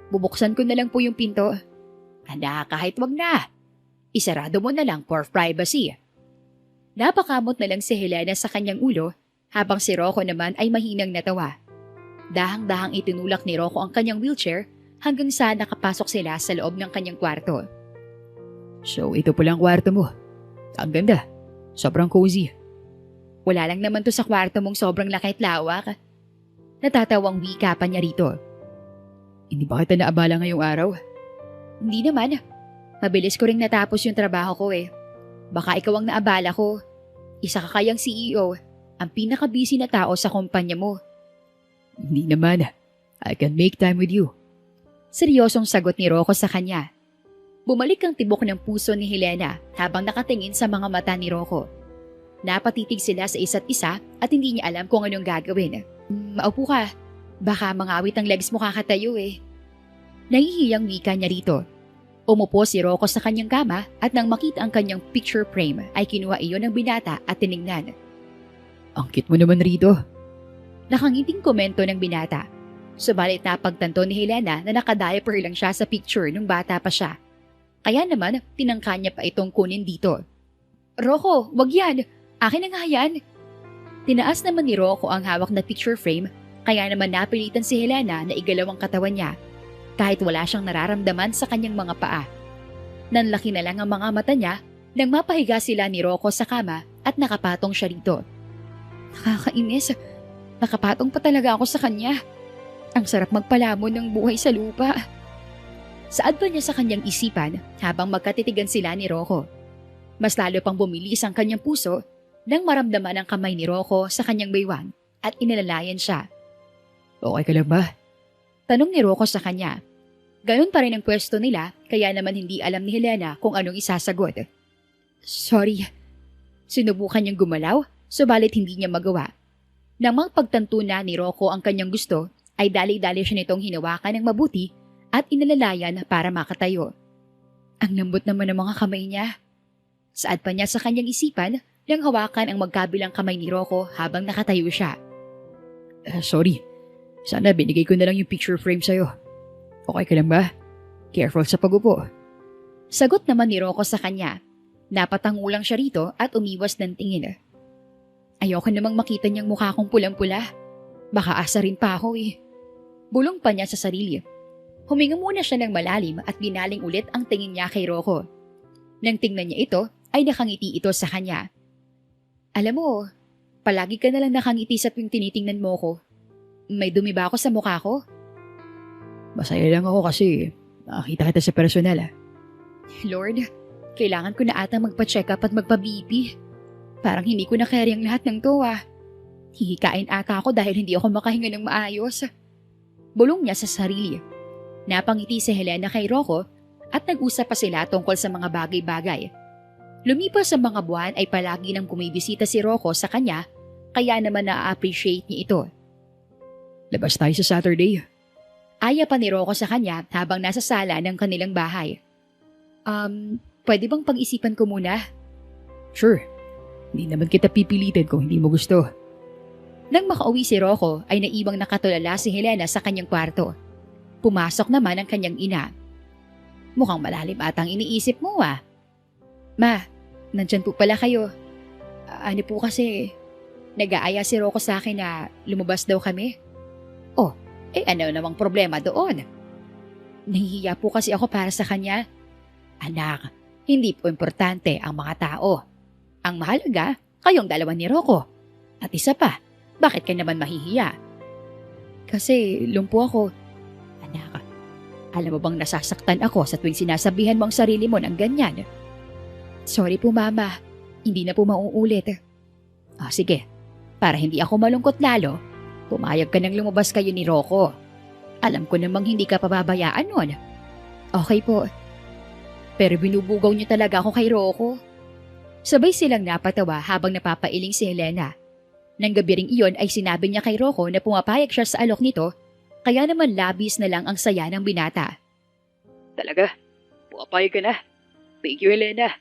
Bubuksan ko na lang po yung pinto. Anak, kahit wag na. Isarado mo na lang for privacy. Napakamot na lang si Helena sa kanyang ulo habang si Rocco naman ay mahinang natawa. Dahang-dahang itinulak ni Rocco ang kanyang wheelchair hanggang sa nakapasok sila sa loob ng kanyang kwarto. So, ito pala ang kwarto mo. Ang ganda. Sobrang cozy. Wala lang naman to sa kwarto mong sobrang laki at lawak. Natatawang wika pa niya rito. Hindi ba kita naabala ngayong araw? Hindi naman. Mabilis ko ring natapos yung trabaho ko eh. Baka ikaw ang naabala ko. Isa ka kayang CEO, ang pinaka-busy na tao sa kumpanya mo. Hindi naman. I can make time with you. Seryosong sagot ni Rocco sa kanya. Bumalik ang tibok ng puso ni Helena habang nakatingin sa mga mata ni Rocco. Napatitig sila sa isa't isa at hindi niya alam kung anong gagawin. Maupo ka. Baka mangawit ang legs mo kakatayo eh. Nahihiyang wika niya rito. Umupo si Rocco sa kanyang kama at nang makita ang kanyang picture frame ay kinuha iyon ng binata at tinignan. Ang cute mo naman rito. Nakangiting komento ng binata. Subalit napagtanto ni Helena na nakadiaper lang siya sa picture nung bata pa siya. Kaya naman, tinangka niya pa itong kunin dito. Rocco, wag yan! Akin na nga yan! Tinaas naman ni Rocco ang hawak na picture frame, kaya naman napilitan si Helena na igalaw ang katawan niya, kahit wala siyang nararamdaman sa kanyang mga paa. Nanlaki na lang ang mga mata niya nang mapahiga sila ni Rocco sa kama at nakapatong siya rito. Nakakainis. Nakapatong pa talaga ako sa kanya. Ang sarap magpalamon ng buhay sa lupa. Saad pa niya sa kanyang isipan habang magkatitigan sila ni Rocco. Mas lalo pang bumilis ang kanyang puso nang maramdaman ang kamay ni Rocco sa kanyang baywang at inalalayan siya. Okay ka lang ba? Tanong ni Rocco sa kanya. Ganon pa rin ang pwesto nila kaya naman hindi alam ni Helena kung anong isasagot. Sorry. Sinubukan niyang gumalaw, subalit hindi niya magawa. Nang magpagtanto na ni Rocco ang kanyang gusto, ay dali-dali siya nitong hinawakan ng mabuti at inalalayan para makatayo. Ang lambot naman ng mga kamay niya. Saad pa niya sa kanyang isipan nang hawakan ang magkabilang kamay ni Rocco habang nakatayo siya. Sorry. Sana binigay ko na lang yung picture frame sa'yo. Okay ka lang ba? Careful sa pag-upo. Sagot naman ni Rocco sa kanya. Napatango lang siya rito at umiwas ng tingin. Ayoko namang makita niyang mukha kong pulang-pula. Baka asa rin pa ako eh. Bulong pa niya sa sarili. Huminga muna siya ng malalim at binaling ulit ang tingin niya kay Rocco. Nang tingnan niya ito, ay nakangiti ito sa kanya. Alam mo, palagi ka na lang nakangiti sa tuwing tinitingnan mo ko. May dumi ba ako sa mukha ko? Masaya lang ako kasi nakakita kita sa personal. Lord, kailangan ko na atang magpa-check up at magpa-BP. Parang hindi ko na carry ang lahat ng to Hihikain ata ako dahil hindi ako makahinga ng maayos. Bulong niya sa sarili. Napangiti si Helena kay Rocco at nag-usap pa sila tungkol sa mga bagay-bagay. Lumipas sa mga buwan ay palagi nang bumibisita si Rocco sa kanya kaya naman na-appreciate niya ito. Labas tayo sa Saturday. Aya pa ni Rocco sa kanya habang nasa sala ng kanilang bahay. Pwede bang pag-isipan ko muna? Sure. Hindi naman kita pipilitin kung hindi mo gusto. Nang makauwi si Rocco ay naiwang nakatulala si Helena sa kanyang kwarto. Pumasok naman ang kanyang ina. Mukhang malalim atang iniisip mo Ma, nandyan po pala kayo. Ano po kasi, nag-aaya si Rocco sa akin na lumabas daw kami. Oh, ano namang problema doon? Nahihiya po kasi ako para sa kanya. Anak, hindi po importante ang mga tao. Ang mahalaga, kayong dalawa ni Rocco. At isa pa, bakit ka naman mahihiya? Kasi lumpo ako. Anak, alam mo bang nasasaktan ako sa tuwing sinasabihan mo ang sarili mo ng ganyan? Sorry po mama, hindi na po mauulit. Sige, para hindi ako malungkot lalo, pumayag ka nang lumabas kayo ni Rocco. Alam ko namang hindi ka pababayaan nun. Okay po. Pero binubugaw niyo talaga ako kay Rocco. Sabay silang napatawa habang napapailing si Helena. Nang gabi ring iyon ay sinabi niya kay Rocco na pumapayag siya sa alok nito, kaya naman labis na lang ang saya ng binata. Talaga? Pumapayag ka na? Thank you, Helena.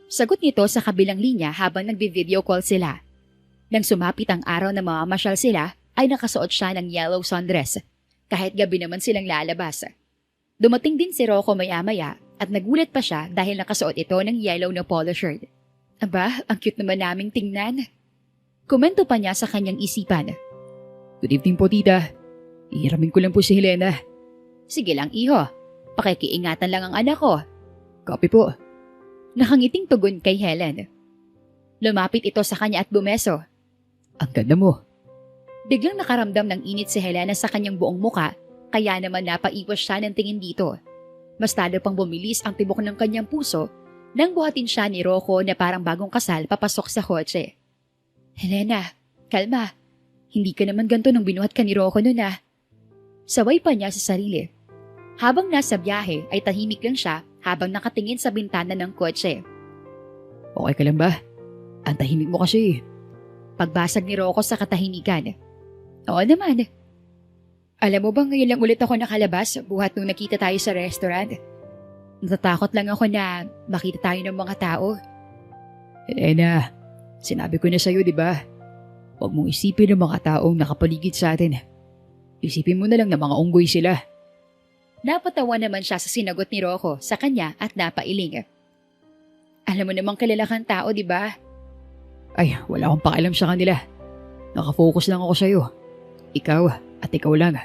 Sagot nito sa kabilang linya habang nagbi-video call sila. Nang sumapit ang araw na mamamasyal sila, ay nakasuot siya ng yellow sundress, kahit gabi naman silang lalabas. Dumating din si Rocco maya-maya at nagulat pa siya dahil nakasuot ito ng yellow na polo shirt. Aba, ang cute naman naming tingnan. Komento pa niya sa kanyang isipan. Good evening po, tita. Ihiramin ko lang po si Helena. Sige lang, iho. Pakikiingatan lang ang anak ko. Copy po. Nakangiting tugon kay Helen. Lumapit ito sa kanya at bumeso. Ang ganda mo. Biglang nakaramdam ng init si Helena sa kanyang buong muka, kaya naman napaiwas siya ng tingin dito. Mas lalo pang bumilis ang tibok ng kanyang puso nang buhatin siya ni Rocco na parang bagong kasal papasok sa kotse. Helena, kalma. Hindi ka naman ganito nung binuhat ka ni Rocco nun Saway pa niya sa sarili. Habang nasa biyahe ay tahimik lang siya habang nakatingin sa bintana ng kotse. Okay ka lang ba? Ang tahimik mo kasi. Pagbasag ni Rocco sa katahimikan. Oo naman. Alam mo bang ngayon lang ulit ako nakalabas buhat nung nakita tayo sa restaurant? Natatakot lang ako na makita tayo ng mga tao. Helena, sinabi ko na sa'yo, di ba? Huwag mong isipin ng mga taong nakapaligid sa atin. Isipin mo na lang na mga unggoy sila. Napatawa naman siya sa sinagot ni Rocco sa kanya at napailing. Alam mo namang kilala kang tao, di ba? Ay, wala akong pakialam sa kanila. Nakafocus lang ako sa'yo. Ikaw at ikaw lang.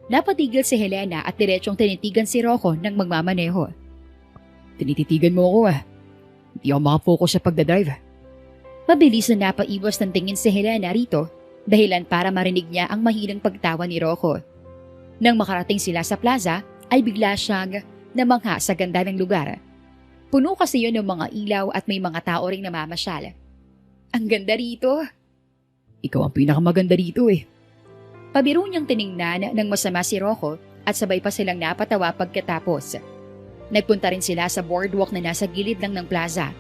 Napatigil si Helena at diretsong tinitigan si Rocco nang magmamaneho. Tinititigan mo ako Hindi ako makafocus sa pagdadrive. Mabilis na napaiwas ng tingin si Helena rito dahilan para marinig niya ang mahinang pagtawa ni Rocco. Nang makarating sila sa plaza ay bigla siyang namangha sa ganda ng lugar. Puno kasi yun ng mga ilaw at may mga tao ring namamasyal. Ang ganda rito. Ikaw ang pinakamaganda rito Pabiro niyang tiningnan ng masama si Rocco at sabay pa silang napatawa pagkatapos. Nagpunta rin sila sa boardwalk na nasa gilid lang ng plaza.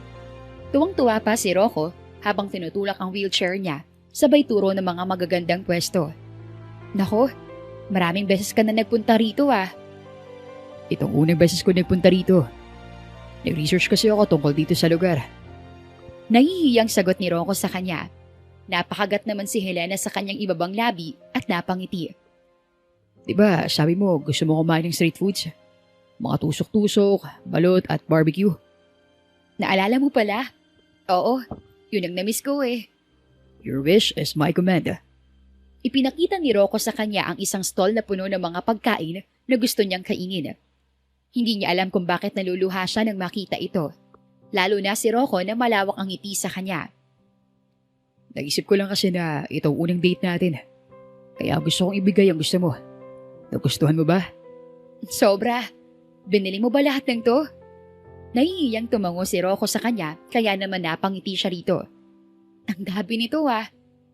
Tuwang-tuwa pa si Rocco habang tinutulak ang wheelchair niya, sabay turo ng mga magagandang pwesto. Nako, maraming beses ka na nagpunta rito Itong unang beses ko nagpunta rito. Nag-research kasi ako tungkol dito sa lugar. Nahihiyang sagot ni Rocco sa kanya. Napakagat naman si Helena sa kanyang ibabang labi at napangiti. Diba, sabi mo gusto mo kumain ng street foods? Mga tusok-tusok, balot at barbecue. Naalala mo pala? Oo, yun ang namiss ko Your wish is my command. Ipinakita ni Rocco sa kanya ang isang stall na puno ng mga pagkain na gusto niyang kainin. Hindi niya alam kung bakit naluluha siya nang makita ito. Lalo na si Rocco na malawak ang ngiti sa kanya. Naisip ko lang kasi na itong unang date natin. Kaya gusto kong ibigay ang gusto mo. Nagustuhan mo ba? Sobra. Binili mo ba lahat ng to? Nahihiyang tumango si Rocco sa kanya kaya naman napangiti siya rito. Ang dami nito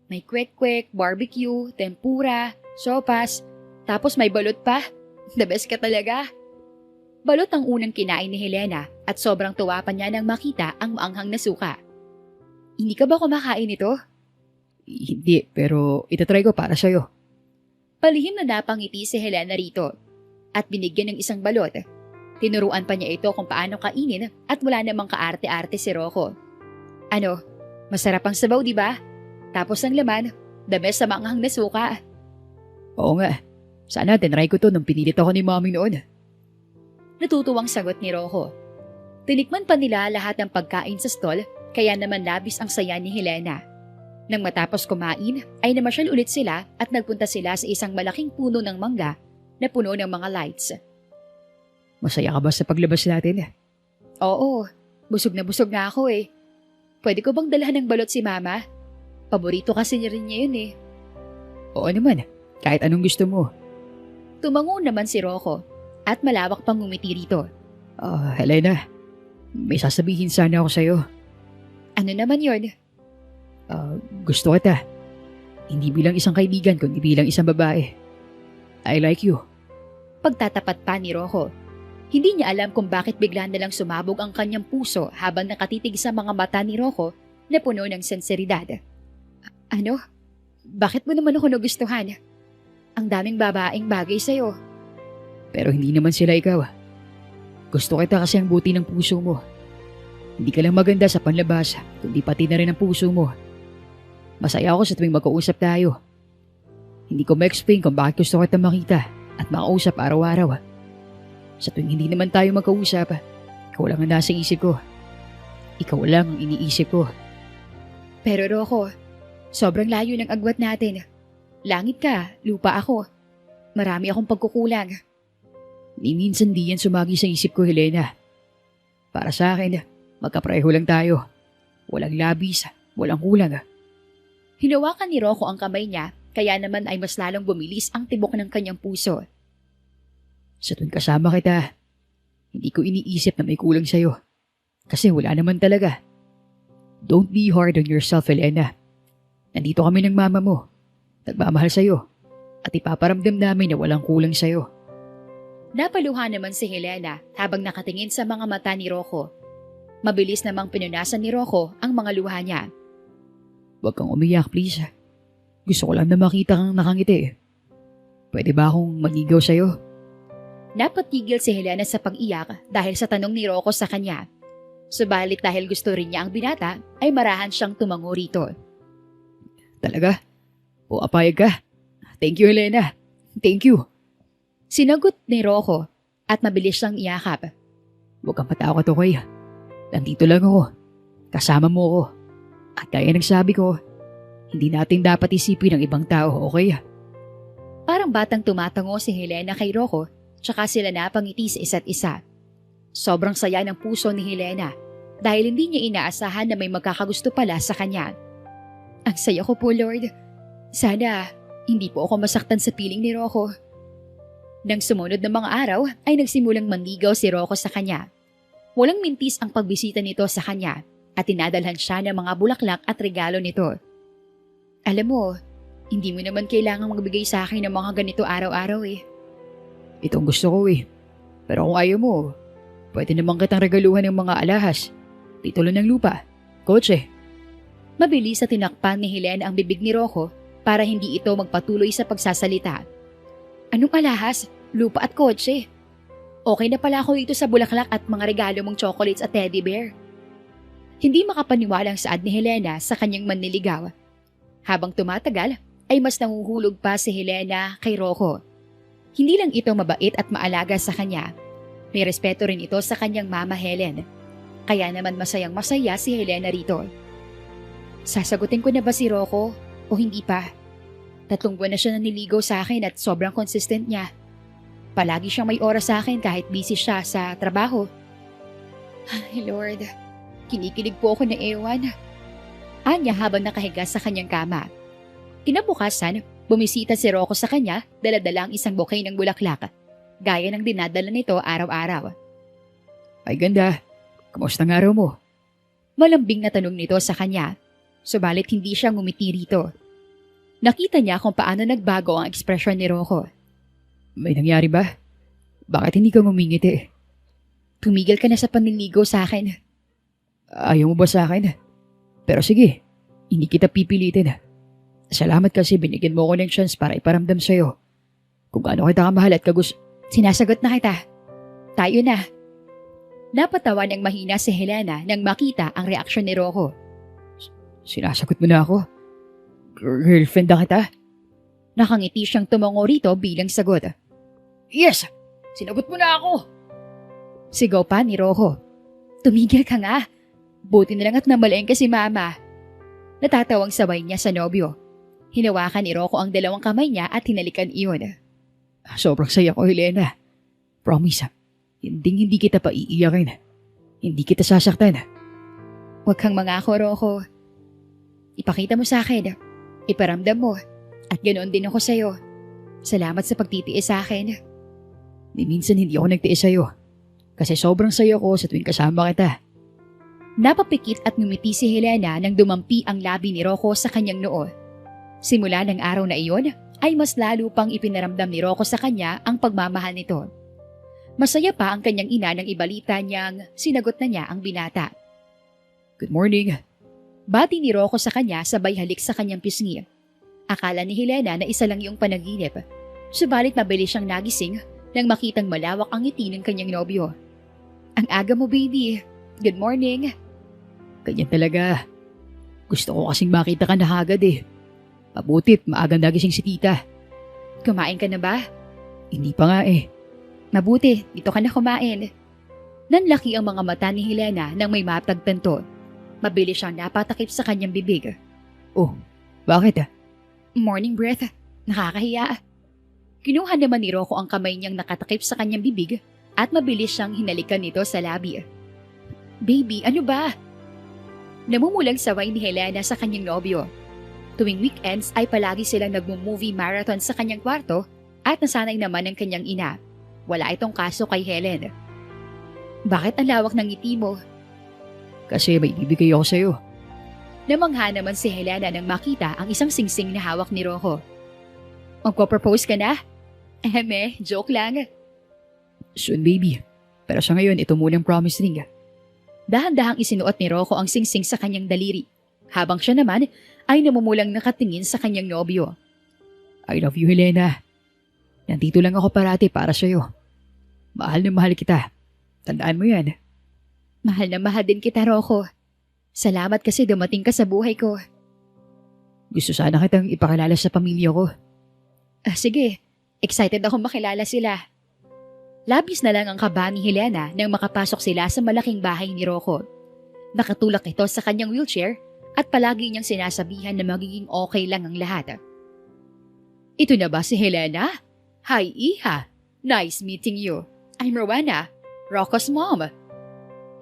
May kwek-kwek, barbecue, tempura, sopas, tapos may balot pa. The best ka talaga. Balot ang unang kinain ni Helena at sobrang tuwa pa niya nang makita ang maanghang na suka. Hindi ka ba kumakain ito? Hindi, pero itatry ko para sa'yo. Palihim na napangiti si Helena rito at binigyan ng isang balot. Tinuruan pa niya ito kung paano kainin at wala namang kaarte-arte si Rocco. Ano, masarap ang sabaw di ba? Tapos ang laman, the best sa maanghang na suka. Oo nga, sana tinry ko to nung pinilit ako ni Mommy noon. Natutuwang sagot ni Rocco. Tinikman pa nila lahat ng pagkain sa stall kaya naman labis ang saya ni Helena. Nang matapos kumain ay namasyal ulit sila at nagpunta sila sa isang malaking puno ng mangga na puno ng mga lights. Masaya ka ba sa paglabas natin? Oo, busog na ako Pwede ko bang dalhan ng balot si Mama? Paborito kasi niya rin niya yun Oo naman, kahit anong gusto mo. Tumango naman si Rocco at malawak pang ngumiti rito. Helena, may sasabihin sana ako sa'yo. Ano naman yun? Gusto kita. Hindi bilang isang kaibigan kundi bilang isang babae. I like you. Pagtatapat pa ni Rocco. Hindi niya alam kung bakit bigla nalang sumabog ang kanyang puso habang nakatitig sa mga mata ni Rocco na puno ng senseridad. Ano? Bakit mo naman ako nagustuhan? Ang daming babaeng bagay sa'yo. Pero hindi naman sila ikaw. Gusto kita kasi ang buti ng puso mo. Hindi ka lang maganda sa panlabas, kundi pati na rin ang puso mo. Masaya ako sa tuwing magkausap tayo. Hindi ko ma-explain kung bakit gusto kita makita at makausap araw-araw. Sa tuwing hindi naman tayo magkausap, ikaw lang ang nasa isip ko. Ikaw lang ang iniisip ko. Pero Rocco, sobrang layo ng agwat natin. Langit ka, lupa ako. Marami akong pagkukulang. Ni minsan di yan sumagi sa isip ko, Helena. Para sa akin, magkapareho lang tayo. Walang labis, walang kulang. Hinawakan ni Rocco ang kamay niya, kaya naman ay mas lalong bumilis ang tibok ng kanyang puso. Sa tuwing kasama kita, hindi ko iniisip na may kulang sa'yo. Kasi wala naman talaga. Don't be hard on yourself, Helena. Nandito kami ng mama mo. Nagmamahal sa'yo. At ipaparamdam namin na walang kulang sa'yo. Napaluha naman si Helena habang nakatingin sa mga mata ni Rocco. Mabilis namang pinunasan ni Rocco ang mga luha niya. Huwag kang umiyak, please. Gusto ko lang na makita kang nakangiti. Pwede ba akong magigaw sa'yo? Napatigil si Helena sa pag-iyak dahil sa tanong ni Rocco sa kanya. Subalit dahil gusto rin niya ang binata, ay marahan siyang tumango rito. Talaga? O apayag ka? Thank you, Helena. Thank you. Sinagot ni Rocco at mabilis siyang iyakap. Huwag kang matakot, okay? Nandito lang ako. Kasama mo ako. At kaya nagsabi ko, hindi natin dapat isipin ng ibang tao, okay? Parang batang tumatango si Helena kay Rocco tsaka sila napangiti sa isa't isa. Sobrang saya ng puso ni Helena dahil hindi niya inaasahan na may magkakagusto pala sa kanya. Ang saya ko po, Lord. Sana hindi po ako masaktan sa piling ni Rocco. Nang sumunod na mga araw ay nagsimulang manligaw si Rocco sa kanya. Walang mintis ang pagbisita nito sa kanya at tinadalhan siya ng mga bulaklak at regalo nito. Alam mo, hindi mo naman kailangang magbigay sa akin ng mga ganito araw-araw eh. Itong gusto ko eh. Pero kung ayaw mo, pwede naman kitang regaluhan ng mga alahas, titulo ng lupa, kotse. Mabilis sa tinakpan ni Helena ang bibig ni Rocco para hindi ito magpatuloy sa pagsasalita. Anong alahas, lupa at kotse? Okay na pala ako dito sa bulaklak at mga regalo mong chocolates at teddy bear. Hindi makapaniwalang saad ni Helena sa kanyang manliligaw. Habang tumatagal, ay mas nanguhulog pa si Helena kay Rocco. Hindi lang ito mabait at maalaga sa kanya. May respeto rin ito sa kanyang mama Helen. Kaya naman masayang masaya si Helena rito. Sasagutin ko na ba si Rocco o hindi pa? 3 buwan na siya naniligaw sa akin at sobrang consistent niya. Palagi siyang may oras sa akin kahit busy siya sa trabaho. Ay Lord, kinikilig po ako na ewan. Anya habang nakahiga sa kanyang kama. Kinabukasan, bumisita si Rocco sa kanya, dala-dala ang isang bouquet ng bulaklak. Gaya ng dinadala nito araw-araw. Ay ganda, kamusta ang araw mo? Malambing na tanong nito sa kanya. Subalit hindi siya ngumiti rito. Nakita niya kung paano nagbago ang ekspresyon ni Rocco. May nangyari ba? Bakit hindi ka ngumingiti? Tumigil ka na sa panliligaw sa akin. Ayaw mo ba sa akin? Pero sige, hindi kita pipilitin. Salamat kasi binigyan mo ako ng chance para iparamdam sa'yo kung gaano kita kamahal at Sinasagot na kita. Tayo na. Napatawa ng mahina si Helena nang makita ang reaksyon ni Rocco. Sinasagot mo na ako? Girlfriend na kita? Nakangiti siyang tumango rito bilang sagot. Yes! Sinagot mo na ako! Sigaw pa ni Rocco. Tumigil ka nga. Buti na lang at namalayan ka si Mama. Natatawang sabay niya sa nobyo. Hinawakan ni Rocco ang 2 kamay niya at hinalikan iyon. Sobrang saya ko, Helena. Promise, hindi kita pa iiyakin. Hindi kita sasaktan. Huwag kang mangako, Rocco. Ipakita mo sa akin. Iparamdam mo. At ganoon din ako sa'yo. Salamat sa pagtitiis sa akin. Minsan hindi ako nagtiis sa'yo. Kasi sobrang saya ko sa tuwing kasama kita. Napapikit at ngumiti si Helena nang dumampi ang labi ni Rocco sa kanyang noo. Simula ng araw na iyon, ay mas lalo pang ipinaramdam ni Rocco sa kanya ang pagmamahal nito. Masaya pa ang kanyang ina nang ibalita niyang sinagot na niya ang binata. Good morning. Bati ni Rocco sa kanya sabay halik sa kanyang pisngi. Akala ni Helena na isa lang yung panaginip. Subalit mabilis siyang nagising nang makitang malawak ang ngiti ng kanyang nobyo. Ang aga mo, baby. Good morning. Ganyan talaga. Gusto ko kasing makita ka na agad eh. Mabutit, maagang nagising si tita. Kumain ka na ba? Hindi pa nga eh. Mabuti, dito ka na kumain. Nanlaki ang mga mata ni Helena nang may mapagtanto. Mabilis siyang napatakip sa kanyang bibig. Oh, bakit ah? Morning breath. Nakakahiya. Kinuha naman ni Rocco ang kamay niyang nakatakip sa kanyang bibig at mabilis siyang hinalikan nito sa labi. Baby, ano ba? Namumulang saway ni Helena sa kanyang nobyo. Tuwing weekends ay palagi silang nagmo-movie marathon sa kanyang kwarto at nasanay naman ng kanyang ina. Wala itong kaso kay Helen. Bakit ang lawak ng ngiti mo? Kasi may bibigay ako sa'yo. Namangha naman si Helena nang makita ang isang singsing na hawak ni Rocco. Magpo-propose ka na? Joke lang. Soon baby. Pero sa ngayon ito munang promise ring. Dahan-dahang isinuot ni Rocco ang singsing sa kanyang daliri, habang siya naman ay namumulang nakatingin sa kanyang nobyo. I love you, Helena. Nandito lang ako parati para sa'yo. Mahal na mahal kita. Tandaan mo yan. Mahal na mahal din kita, Rocco. Salamat kasi dumating ka sa buhay ko. Gusto sana kitang ipakilala sa pamilya ko. Sige, excited ako makilala sila. Labis na lang ang kaba ni Helena nang makapasok sila sa malaking bahay ni Rocco. Nakatulak ito sa kanyang wheelchair at palagi niyang sinasabihan na magiging okay lang ang lahat. Ito na ba si Helena? Hi, Iha. Nice meeting you. I'm Rowena, Rocco's mom.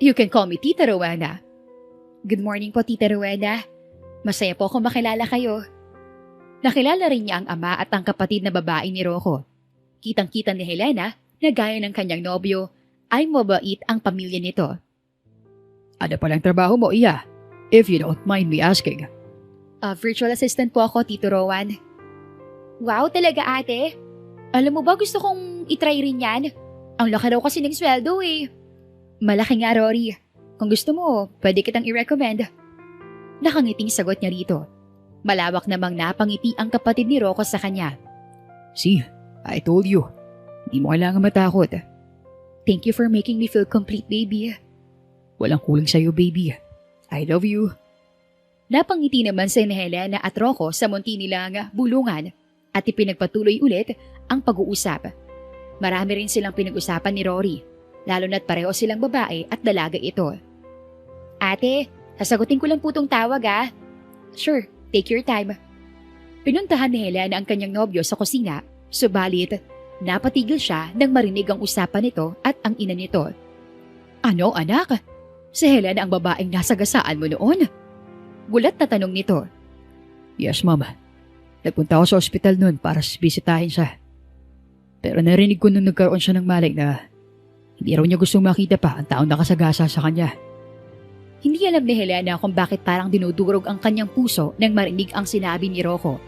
You can call me Tita Rowena. Good morning po, Tita Rowena. Masaya po akong makilala kayo. Nakilala rin niya ang ama at ang kapatid na babae ni Rocco. Kitang-kita ni Helena na gaya ng kanyang nobyo ay mabait ang pamilya nito. Ano palang trabaho mo, Iya? If you don't mind me asking. Virtual assistant po ako, Tito Rowan. Wow, talaga ate? Alam mo ba gusto kong itry rin yan? Ang laki daw kasi ng sweldo eh. Malaki nga, Rory. Kung gusto mo, pwede kitang i-recommend. Nakangiting sagot niya rito. Malawak namang napangiti ang kapatid ni Rocco sa kanya. See, I told you. Hindi mo kailangan matakot. Thank you for making me feel complete, baby. Walang kulang sa'yo, baby. I love you. Napangiti naman si Helena at Rocco sa munti nilang bulungan at ipinagpatuloy ulit ang pag-uusap. Marami rin silang pinag-usapan ni Rory, lalo na't pareho silang babae at dalaga ito. Ate, sasagutin ko lang po tong tawag ah. Sure, take your time. Pinuntahan ni Helena ang kanyang nobyo sa kusina, subalit napatigil siya nang marinig ang usapan nito at ang ina nito. Ano anak? Si Helena ang babaeng nasagasaan mo noon? Gulat na tanong nito. Yes, ma'am. Nagpunta ako sa ospital noon para bisitahin siya. Pero narinig ko nung nagkaroon siya ng malig na hindi raw niya gustong makita pa ang taong nakasagasa sa kanya. Hindi alam ni Helena kung bakit parang dinudurog ang kanyang puso nang marinig ang sinabi ni Rocco.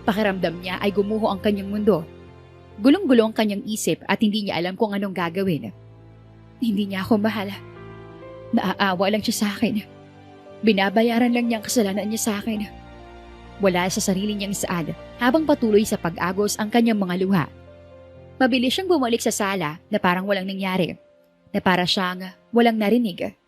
Pakiramdam niya ay gumuho ang kanyang mundo. Gulong-gulong ang kanyang isip at hindi niya alam kung anong gagawin. Hindi niya ako mahal. Naaawa lang siya sa akin. Binabayaran lang niya ang kasalanan niya sa akin. Wala sa sarili niyang saad habang patuloy sa pag-agos ang kanyang mga luha. Mabilis siyang bumalik sa sala na parang walang nangyari. Na para siyang walang narinig.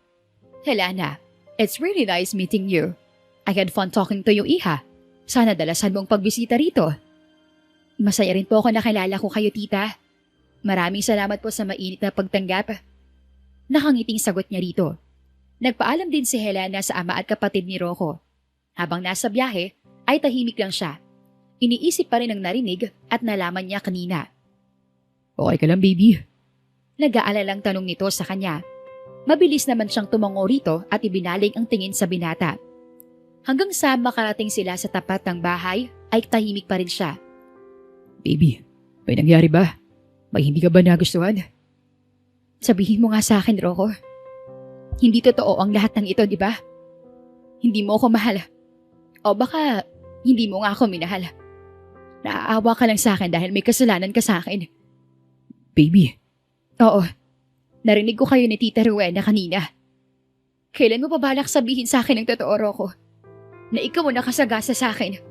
Helena, it's really nice meeting you. I had fun talking to you, Iha. Sana dalasan mong pagbisita rito. Masaya rin po ako nakilala ko kayo, tita. Maraming salamat po sa mainit na pagtanggap. Nakangiting sagot niya rito. Nagpaalam din si Helena sa ama at kapatid ni Rocco. Habang nasa biyahe, ay tahimik lang siya. Iniisip pa rin ang narinig at nalaman niya kanina. Okay ka lang, baby? Nag-aalalang tanong nito sa kanya. Mabilis naman siyang tumango rito at ibinaling ang tingin sa binata. Hanggang sa makarating sila sa tapat ng bahay, ay tahimik pa rin siya. Baby, may nangyari ba? May hindi ka ba nagustuhan? Sabihin mo nga sa akin, Rocco. Hindi totoo ang lahat ng ito, di ba? Hindi mo ako mahal. O baka hindi mo nga ako minahal. Naaawa ka lang sa akin dahil may kasalanan ka sa akin. Baby. Oo. Narinig ko kayo ni Tita Rowena kanina. Kailan mo pa balak sabihin sa akin ang totoo, Rocco? Na ikaw mo nakasagasa sa akin.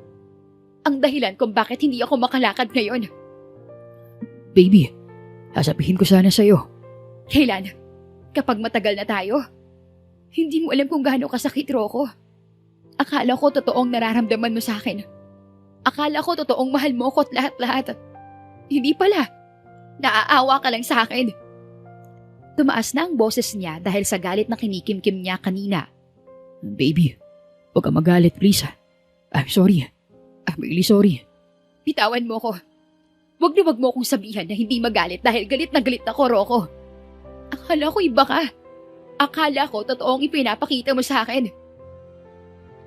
Ang dahilan kung bakit hindi ako makalakad ngayon. Baby, sasabihin ko sana sa'yo. Kailan? Kapag matagal na tayo? Hindi mo alam kung gaano kasakit, Rocco. Akala ko totoong nararamdaman mo sa akin. Akala ko totoong mahal mo ko at lahat-lahat. Hindi pala. Naaawa ka lang sa akin. Tumaas na ang boses niya dahil sa galit na kinikimkim niya kanina. Baby, huwag ka magalit, please. I'm sorry. I'm really sorry. Bitawan mo ko. Huwag na wag mo kong sabihan na hindi magalit dahil galit na galit ako, Rocco. Akala ko iba ka. Akala ko totoong ipinapakita mo sa akin.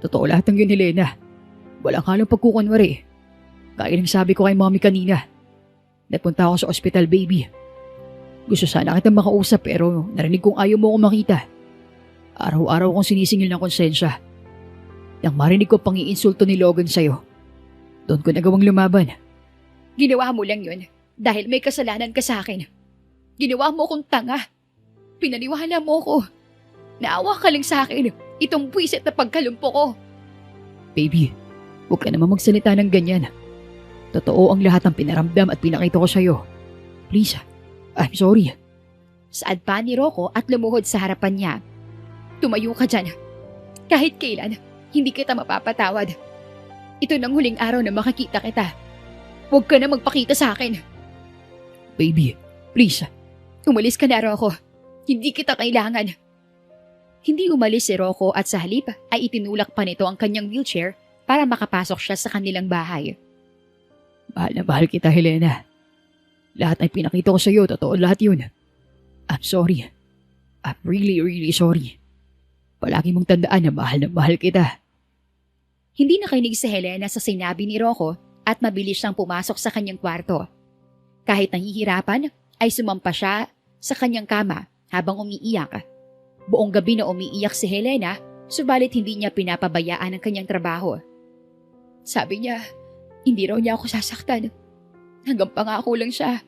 Totoo lahat ng yun, Helena. Walang halong pagkukunwari. Gaya ng sabi ko kay mommy kanina. Napunta ako sa ospital, baby. Gusto sana kitang makausap pero narinig kong ayaw mo akong makita. Araw-araw kong sinisingil ng konsensya. Nang marinig ko pang iinsulto ni Logan sa'yo, doon ko nagawang lumaban. Ginawa mo lang yun dahil may kasalanan ka sa akin. Ginawa mo kong tanga. Pinaniwala mo ko. Naawa ka lang sa akin. Itong buwisit na pagkalumpo ko. Baby, huwag ka naman magsalita ng ganyan. Totoo ang lahat ng pinaramdam at pinakita ko sa'yo. Please, I'm sorry. Saad pa ni Rocco at lumuhod sa harapan niya. Tumayo ka dyan. Kahit kailan, hindi kita mapapatawad. Ito nang huling araw na makikita kita. Huwag ka na magpakita sa akin. Baby, please. Umalis ka na, Rocco. Hindi kita kailangan. Hindi umalis si Rocco at sa halip ay itinulak pa nito ang kanyang wheelchair para makapasok siya sa kanilang bahay. Mahal na mahal kita, Helena. Lahat ay pinakita ko sa iyo, totoo lahat yun. I'm sorry. I'm really, really sorry. Palagi mong tandaan na mahal kita. Hindi nakinig si Helena sa sinabi ni Rocco at mabilis siyang pumasok sa kanyang kwarto. Kahit nahihirapan, ay sumampa siya sa kanyang kama habang umiiyak. Buong gabi na umiiyak si Helena, subalit hindi niya pinapabayaan ang kanyang trabaho. Sabi niya, hindi raw niya ako sasaktan. Hanggang pangako lang siya.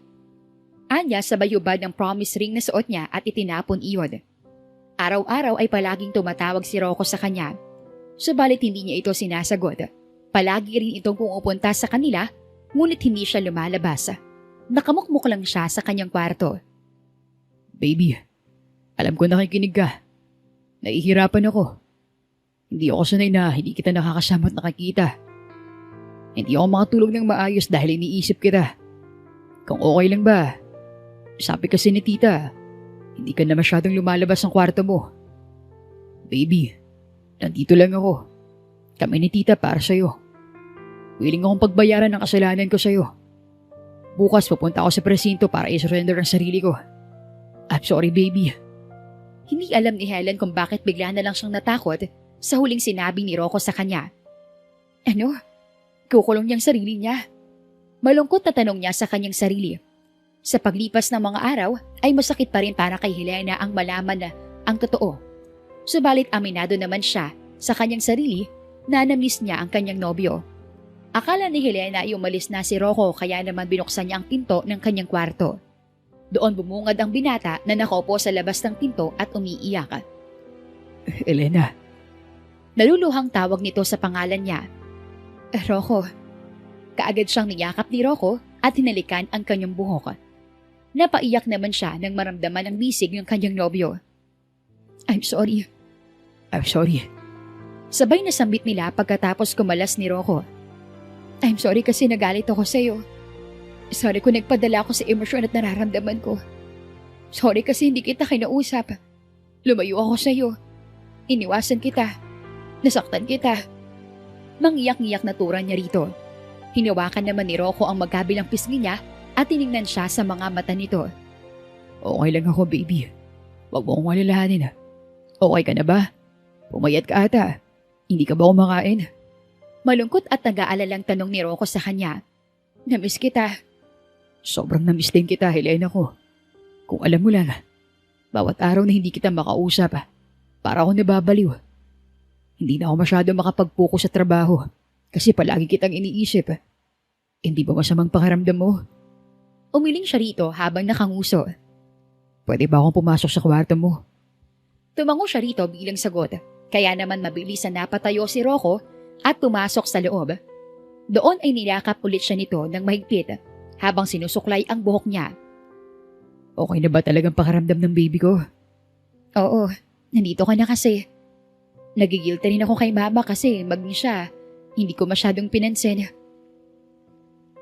Anya sabay hubad ng promise ring na suot niya at itinapon iyon. Araw-araw ay palaging tumatawag si Rocco sa kanya. Subalit hindi niya ito sinasagot. Palagi rin itong pumupunta sa kanila, ngunit hindi siya lumalabas. Nakamukmuk lang siya sa kanyang kwarto. Baby, alam ko nakikinig ka. Nahihirapan ako. Hindi ako sanay na hindi kita nakakasama at nakakita. Hindi ako makatulog ng maayos dahil iniisip kita. Kung okay lang ba, sabi kasi ni tita, hindi ka na masyadong lumalabas ng kwarto mo. Baby, nandito lang ako. Kami ni tita para sa'yo. Willing akong pagbayaran ng kasalanan ko sa'yo. Bukas pupunta ako sa presinto para i-surrender ang sarili ko. I'm sorry, baby. Hindi alam ni Helen kung bakit bigla na lang siyang natakot sa huling sinabi ni Rocco sa kanya. Ano? Kukulong niyang sarili niya? Malungkot na tanong niya sa kanyang sarili. Sa paglipas ng mga araw ay masakit pa rin para kay Helena ang malaman na ang totoo. Subalit aminado naman siya sa kanyang sarili na na-miss niya ang kanyang nobyo. Akala ni Helena ay umalis na si Rocco kaya naman binuksan niya ang pinto ng kanyang kwarto. Doon bumungad ang binata na nakaupo sa labas ng pinto at umiiyak. Helena. Naluluhang tawag nito sa pangalan niya. Rocco. Kaagad siyang niyakap ni Rocco at hinalikan ang kanyang buhok. Napaiyak naman siya nang maramdaman ang bisig ng kanyang nobyo. I'm sorry. I'm sorry. Sabay na sambit nila pagkatapos kumalas ni Rocco. I'm sorry kasi nagalit ako sa iyo. Sorry kung nagpadala ako sa emosyon at nararamdaman ko. Sorry kasi hindi kita kinausap. Lumayo ako sa iyo. Iniwasan kita. Nasaktan kita. Mangiyak-ngiyak na tura niya rito. Hinawakan naman ni Rocco ang magkabilang pisngi niya at tiningnan siya sa mga mata nito. Okay lang ako, baby. Huwag mo akong alalahanin. Okay ka na ba? Pumayat ka ata. Hindi ka ba kumakain? Malungkot at nag-aalalang tanong ni Rocco sa kanya. Namiss kita. Sobrang namiss din kita, Helena ko. Kung alam mo lang, bawat araw na hindi kita makausap, para ako nababaliw. Hindi na ako masyado makapag-focus sa trabaho kasi palagi kitang iniisip. Hindi ba masamang pakiramdam mo? Umiling siya rito habang nakanguso. Pwede ba akong pumasok sa kwarto mo? Tumango siya rito bilang sagot, kaya naman mabilis na napatayo si Rocco at pumasok sa loob. Doon ay nilakap ulit siya nito ng mahigpit habang sinusuklay ang buhok niya. Okay na ba talagang pakiramdam ng baby ko? Oo, nandito ka na kasi. Nagigilty rin ako kay mama kasi mag-miss siya. Hindi ko masyadong pinansin.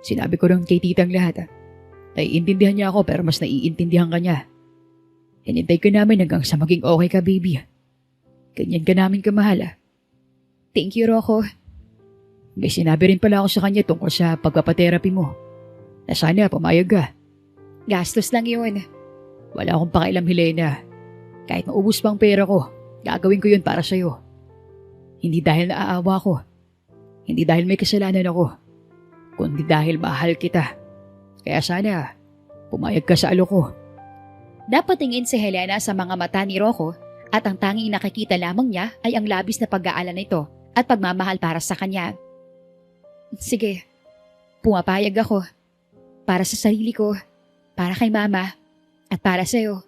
Sinabi ko lang kay titang lahat. Naiintindihan niya ako pero mas naiintindihan ka niya. Hinintay ka namin hanggang sa maging okay ka, baby. Ganyan ka namin kamahal. Thank you, Rocco. May sinabi rin pala ako sa kanya tungkol sa pagpapatherapy mo. Na sana pumayag ka. Gastos lang yun. Wala akong pakialam, Helena. Kahit maubos pa ang pera ko, gagawin ko yun para sa'yo. Hindi dahil naaawa ko. Hindi dahil may kasalanan ako. Kundi dahil mahal kita. Kaya sana, pumayag ka sa alok ko. Napatingin si Helena sa mga mata ni Rocco at ang tanging nakikita lamang niya ay ang labis na pag-aalala nito at pagmamahal para sa kanya. Sige, pumapayag ako. Para sa sarili ko, para kay mama, at para sa'yo.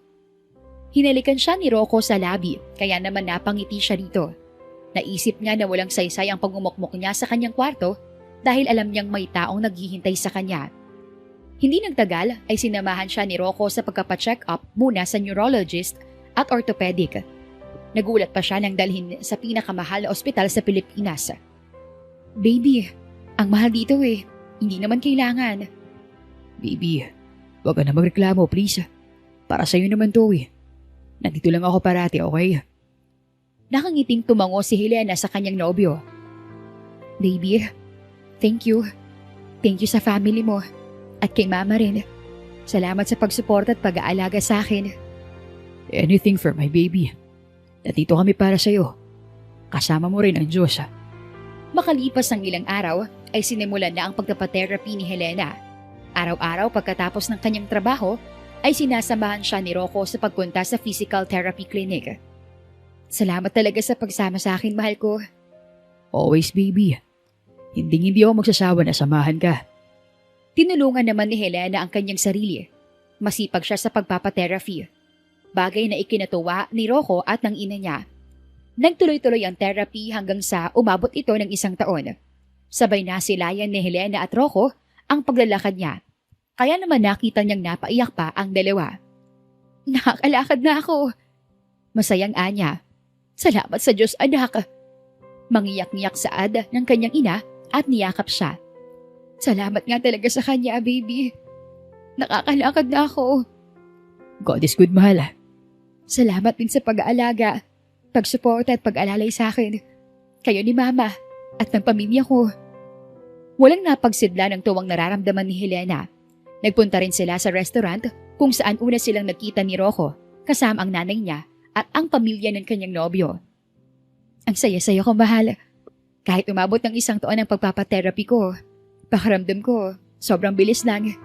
Hinalikan siya ni Rocco sa labi kaya naman napangiti siya rito. Naisip niya na walang saysay ang pagmumukmok niya sa kanyang kwarto dahil alam niyang may taong naghihintay sa kanya. Hindi nagtagal ay sinamahan siya ni Rocco sa pagpapacheck up muna sa neurologist at orthopedic. Nagulat pa siya nang dalhin sa pinakamahal na ospital sa Pilipinas. Baby, ang mahal dito eh. Hindi naman kailangan. Baby, wag ka na magreklamo, please. Para sa'yo naman to eh. Nandito lang ako parati, okay? Nakangiting tumango si Helena sa kanyang nobyo. Baby, thank you. Thank you sa family mo. At kay mama rin. Salamat sa pagsuporta at pag-aalaga sa akin. Anything for my baby. Nandito kami para sa'yo. Kasama mo rin ang Diyos. Makalipas ng ilang araw, ay sinimulan na ang pagpapatherapy ni Helena. Araw-araw pagkatapos ng kanyang trabaho, ay sinasamahan siya ni Rocco sa pagpunta sa physical therapy clinic. Salamat talaga sa pagsama sa akin, mahal ko. Always, baby. Hindi ako magsasawa na samahan ka. Tinulungan naman ni Helena ang kanyang sarili. Masipag siya sa pagpapatherapy. Bagay na ikinatuwa ni Rocco at ng ina niya. Nagtuloy-tuloy ang therapy hanggang sa umabot ito ng 1 taon. Sabay na silayan ni Helena at Rocco ang paglalakad niya. Kaya naman nakita niyang napaiyak pa ang dalawa. Nakakalakad na ako. Masayang anya. Salamat sa Diyos, anak. Mangiyak-ngiyak saad ng kanyang ina at niyakap siya. Salamat nga talaga sa kanya, baby. Nakakalakad na ako. God is good, mahal. Salamat din sa pag-aalaga, pagsuporta at pag-alalay sa akin. Kayo ni Mama at ng pamilya ko. Walang napagsidla ng tuwang nararamdaman ni Helena. Nagpunta rin sila sa restaurant kung saan una silang nagkita ni Rocco kasama ang nanay niya at ang pamilya ng kanyang nobyo. Ang saya-saya ko, mahal. Kahit umabot ng 1 taon ang pagpapatherapy ko, pakiramdam ko sobrang bilis lang.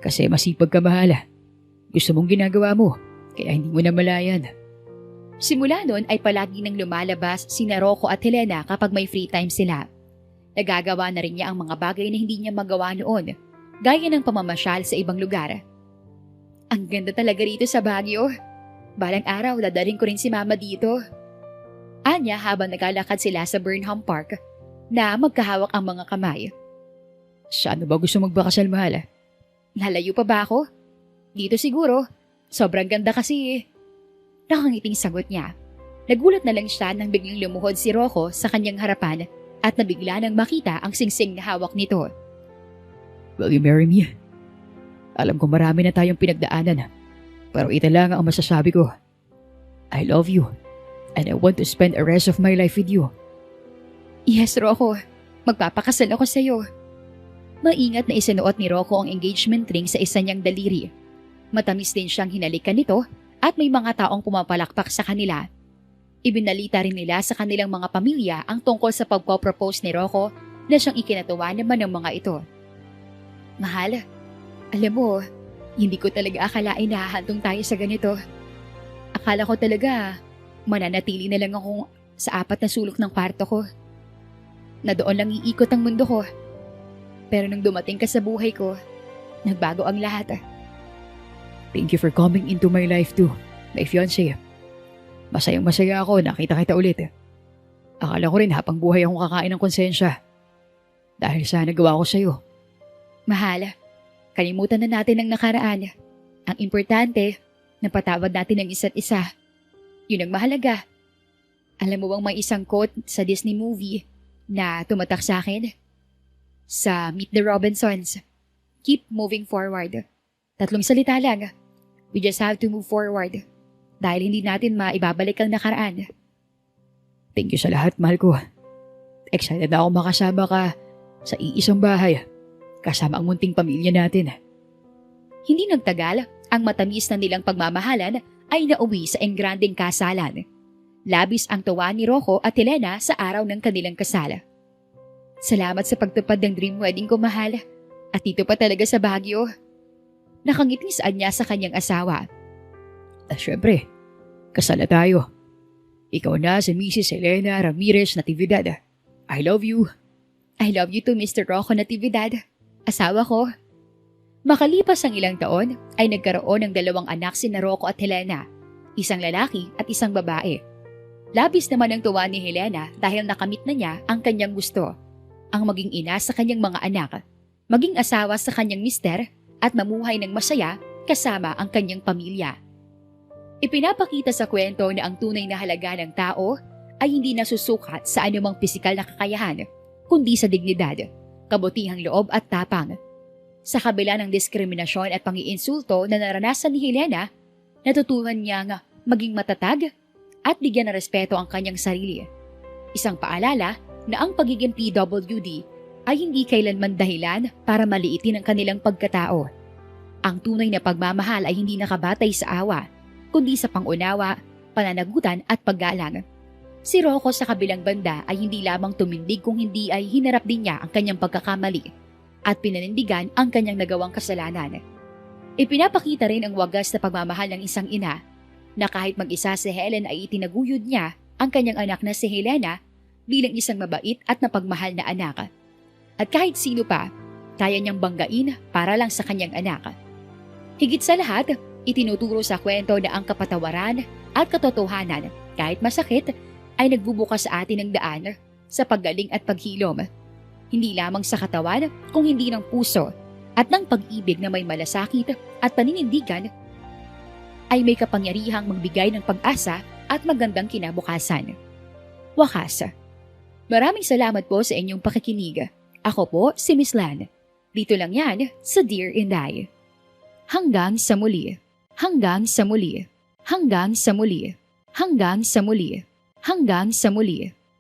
Kasi masipag ka, mahal. Gusto mong ginagawa mo, kaya hindi mo na malayan. Simula noon ay palagi nang lumalabas sina Rocco at Helena kapag may free time sila. Nagagawa na rin niya ang mga bagay na hindi niya magawa noon, gaya ng pamamasyal sa ibang lugar. Ang ganda talaga rito sa Baguio. Balang araw dadaling ko rin si Mama dito. Anya habang naglalakad sila sa Burnham Park na magkahawak ang mga kamay. Saan ba gusto magbakasal, mahal? Lalayo pa ba ako? Dito siguro. Sobrang ganda kasi. Nakangiting sagot niya. Nagulat na lang siya nang biglang lumuhod si Rocco sa kanyang harapan at nabigla nang makita ang singsing na hawak nito. Will you marry me? Alam ko marami na tayong pinagdaanan, pero ito lang ang masasabi ko. I love you, and I want to spend the rest of my life with you. Yes, Rocco. Magpapakasal ako sa iyo. Maingat na isinuot ni Rocco ang engagement ring sa isa niyang daliri. Matamis din siyang hinalikan nito at may mga taong pumapalakpak sa kanila. Ibinalita rin nila sa kanilang mga pamilya ang tungkol sa pagpo-propose ni Rocco na siyang ikinatuwa naman ng mga ito. Mahal, alam mo, hindi ko talaga akalain na hahantong tayo sa ganito. Akala ko talaga mananatili na lang ako sa 4 na sulok ng kwarto ko. Na doon lang iikot ang mundo ko. Pero nung dumating ka sa buhay ko, nagbago ang lahat. Thank you for coming into my life too, my fiancé. Masayang-masaya ako nakita kita ulit. Akala ko rin habang buhay akong kakain ng konsensya. Dahil sa nagawa ko sa'yo. Mahal, kalimutan na natin ang nakaraan. Ang importante, napatawad natin ang isa't isa. Yun ang mahalaga. Alam mo bang may isang quote sa Disney movie na tumatak sa akin? Sa Meet the Robinsons, keep moving forward. 3 salita lang. We just have to move forward. Dahil hindi natin maibabalik ang nakaraan. Thank you sa lahat, mahal ko. Excited na ako makasama ka sa iisang bahay. Kasama ang munting pamilya natin. Hindi nagtagal, ang matamis na nilang pagmamahalan ay nauwi sa engranding kasalan. Labis ang tuwa ni Rocco at Helena sa araw ng kanilang kasal. Salamat sa pagtupad ng dream wedding ko, mahal. At dito pa talaga sa Baguio. Nakangiti saan niya sa kanyang asawa. Siyempre, kasal na tayo. Ikaw na si Mrs. Helena Ramirez Natividad. I love you. I love you too, Mr. Rocco Natividad. Asawa ko. Makalipas ang ilang taon, ay nagkaroon ng 2 anak sina Rocco at Helena. Isang lalaki at isang babae. Labis naman ang tuwa ni Helena dahil nakamit na niya ang kanyang gusto. Ang maging ina sa kanyang mga anak, maging asawa sa kanyang mister, at mamuhay ng masaya kasama ang kanyang pamilya. Ipinapakita sa kwento na ang tunay na halaga ng tao ay hindi nasusukat sa anumang pisikal na kakayahan, kundi sa dignidad, kabutihang loob at tapang. Sa kabila ng diskriminasyon at pangiinsulto na naranasan ni Helena, natutuhan niyang maging matatag at bigyan ng respeto ang kanyang sarili. Isang paalala na ang pagiging PWD ay hindi kailanman dahilan para maliitin ang kanilang pagkatao. Ang tunay na pagmamahal ay hindi nakabatay sa awa, kundi sa pangunawa, pananagutan at paggalang. Si Rocco sa kabilang banda ay hindi lamang tumindig kung hindi ay hinarap din niya ang kanyang pagkakamali at pinanindigan ang kanyang nagawang kasalanan. Ipinapakita rin ang wagas na pagmamahal ng isang ina na kahit mag-isa si Helen ay itinaguyod niya ang kanyang anak na si Helena bilang isang mabait at napagmahal na anak. At kahit sino pa, kaya niyang banggain para lang sa kanyang anak. Higit sa lahat, itinuturo sa kwento na ang kapatawaran at katotohanan, kahit masakit, ay nagbubukas sa atin ng daan sa paggaling at paghilom. Hindi lamang sa katawan, kung hindi ng puso at ng pag-ibig na may malasakit at paninindigan, ay may kapangyarihang magbigay ng pag-asa at magandang kinabukasan. Wakas. Maraming salamat po sa inyong pakikinig. Ako po si Miss Lan. Dito lang yan sa Dear Inday. Hanggang sa muli. Hanggang sa muli. Hanggang sa muli. Hanggang sa muli. Hanggang sa muli.